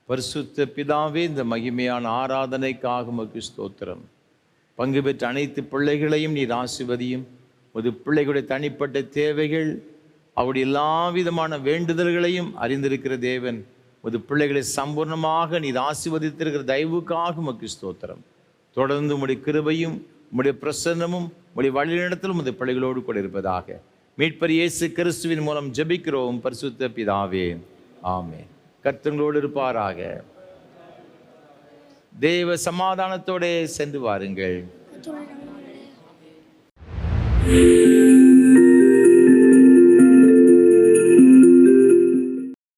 பரிசுத்த பிதாவே, இந்த மகிமையான ஆராதனைக்காக உமக்கு ஸ்தோத்திரம். பங்கு பெற்ற அனைத்து பிள்ளைகளையும் நீர் ஆசீர்வதியும். ஒரு பிள்ளைகளுடைய தனிப்பட்ட தேவைகள், அவருடைய எல்லா விதமான வேண்டுதல்களையும் அறிந்திருக்கிற தேவன், ஒரு பிள்ளைகளை சம்பூர்ணமாக நீர் ஆசீர்வதித்திருக்கிற தயவுக்காக உமக்கு ஸ்தோத்திரம். தொடர்ந்து உம்முடைய கிருபையும் உம்முடைய பிரசன்னமும் உம்முடைய வழிநடத்தலும் உமது பிள்ளைகளோடு கூட இருப்பதாக மீட்பர் இயேசு கிறிஸ்துவின் மூலம் ஜெபிக்கிறோம் பரிசுத்த பிதாவே, ஆமென். கர்த்தங்களோடு இருப்பாராக. தேவ சமாதானத்தோടെ சென்று வாருங்கள்.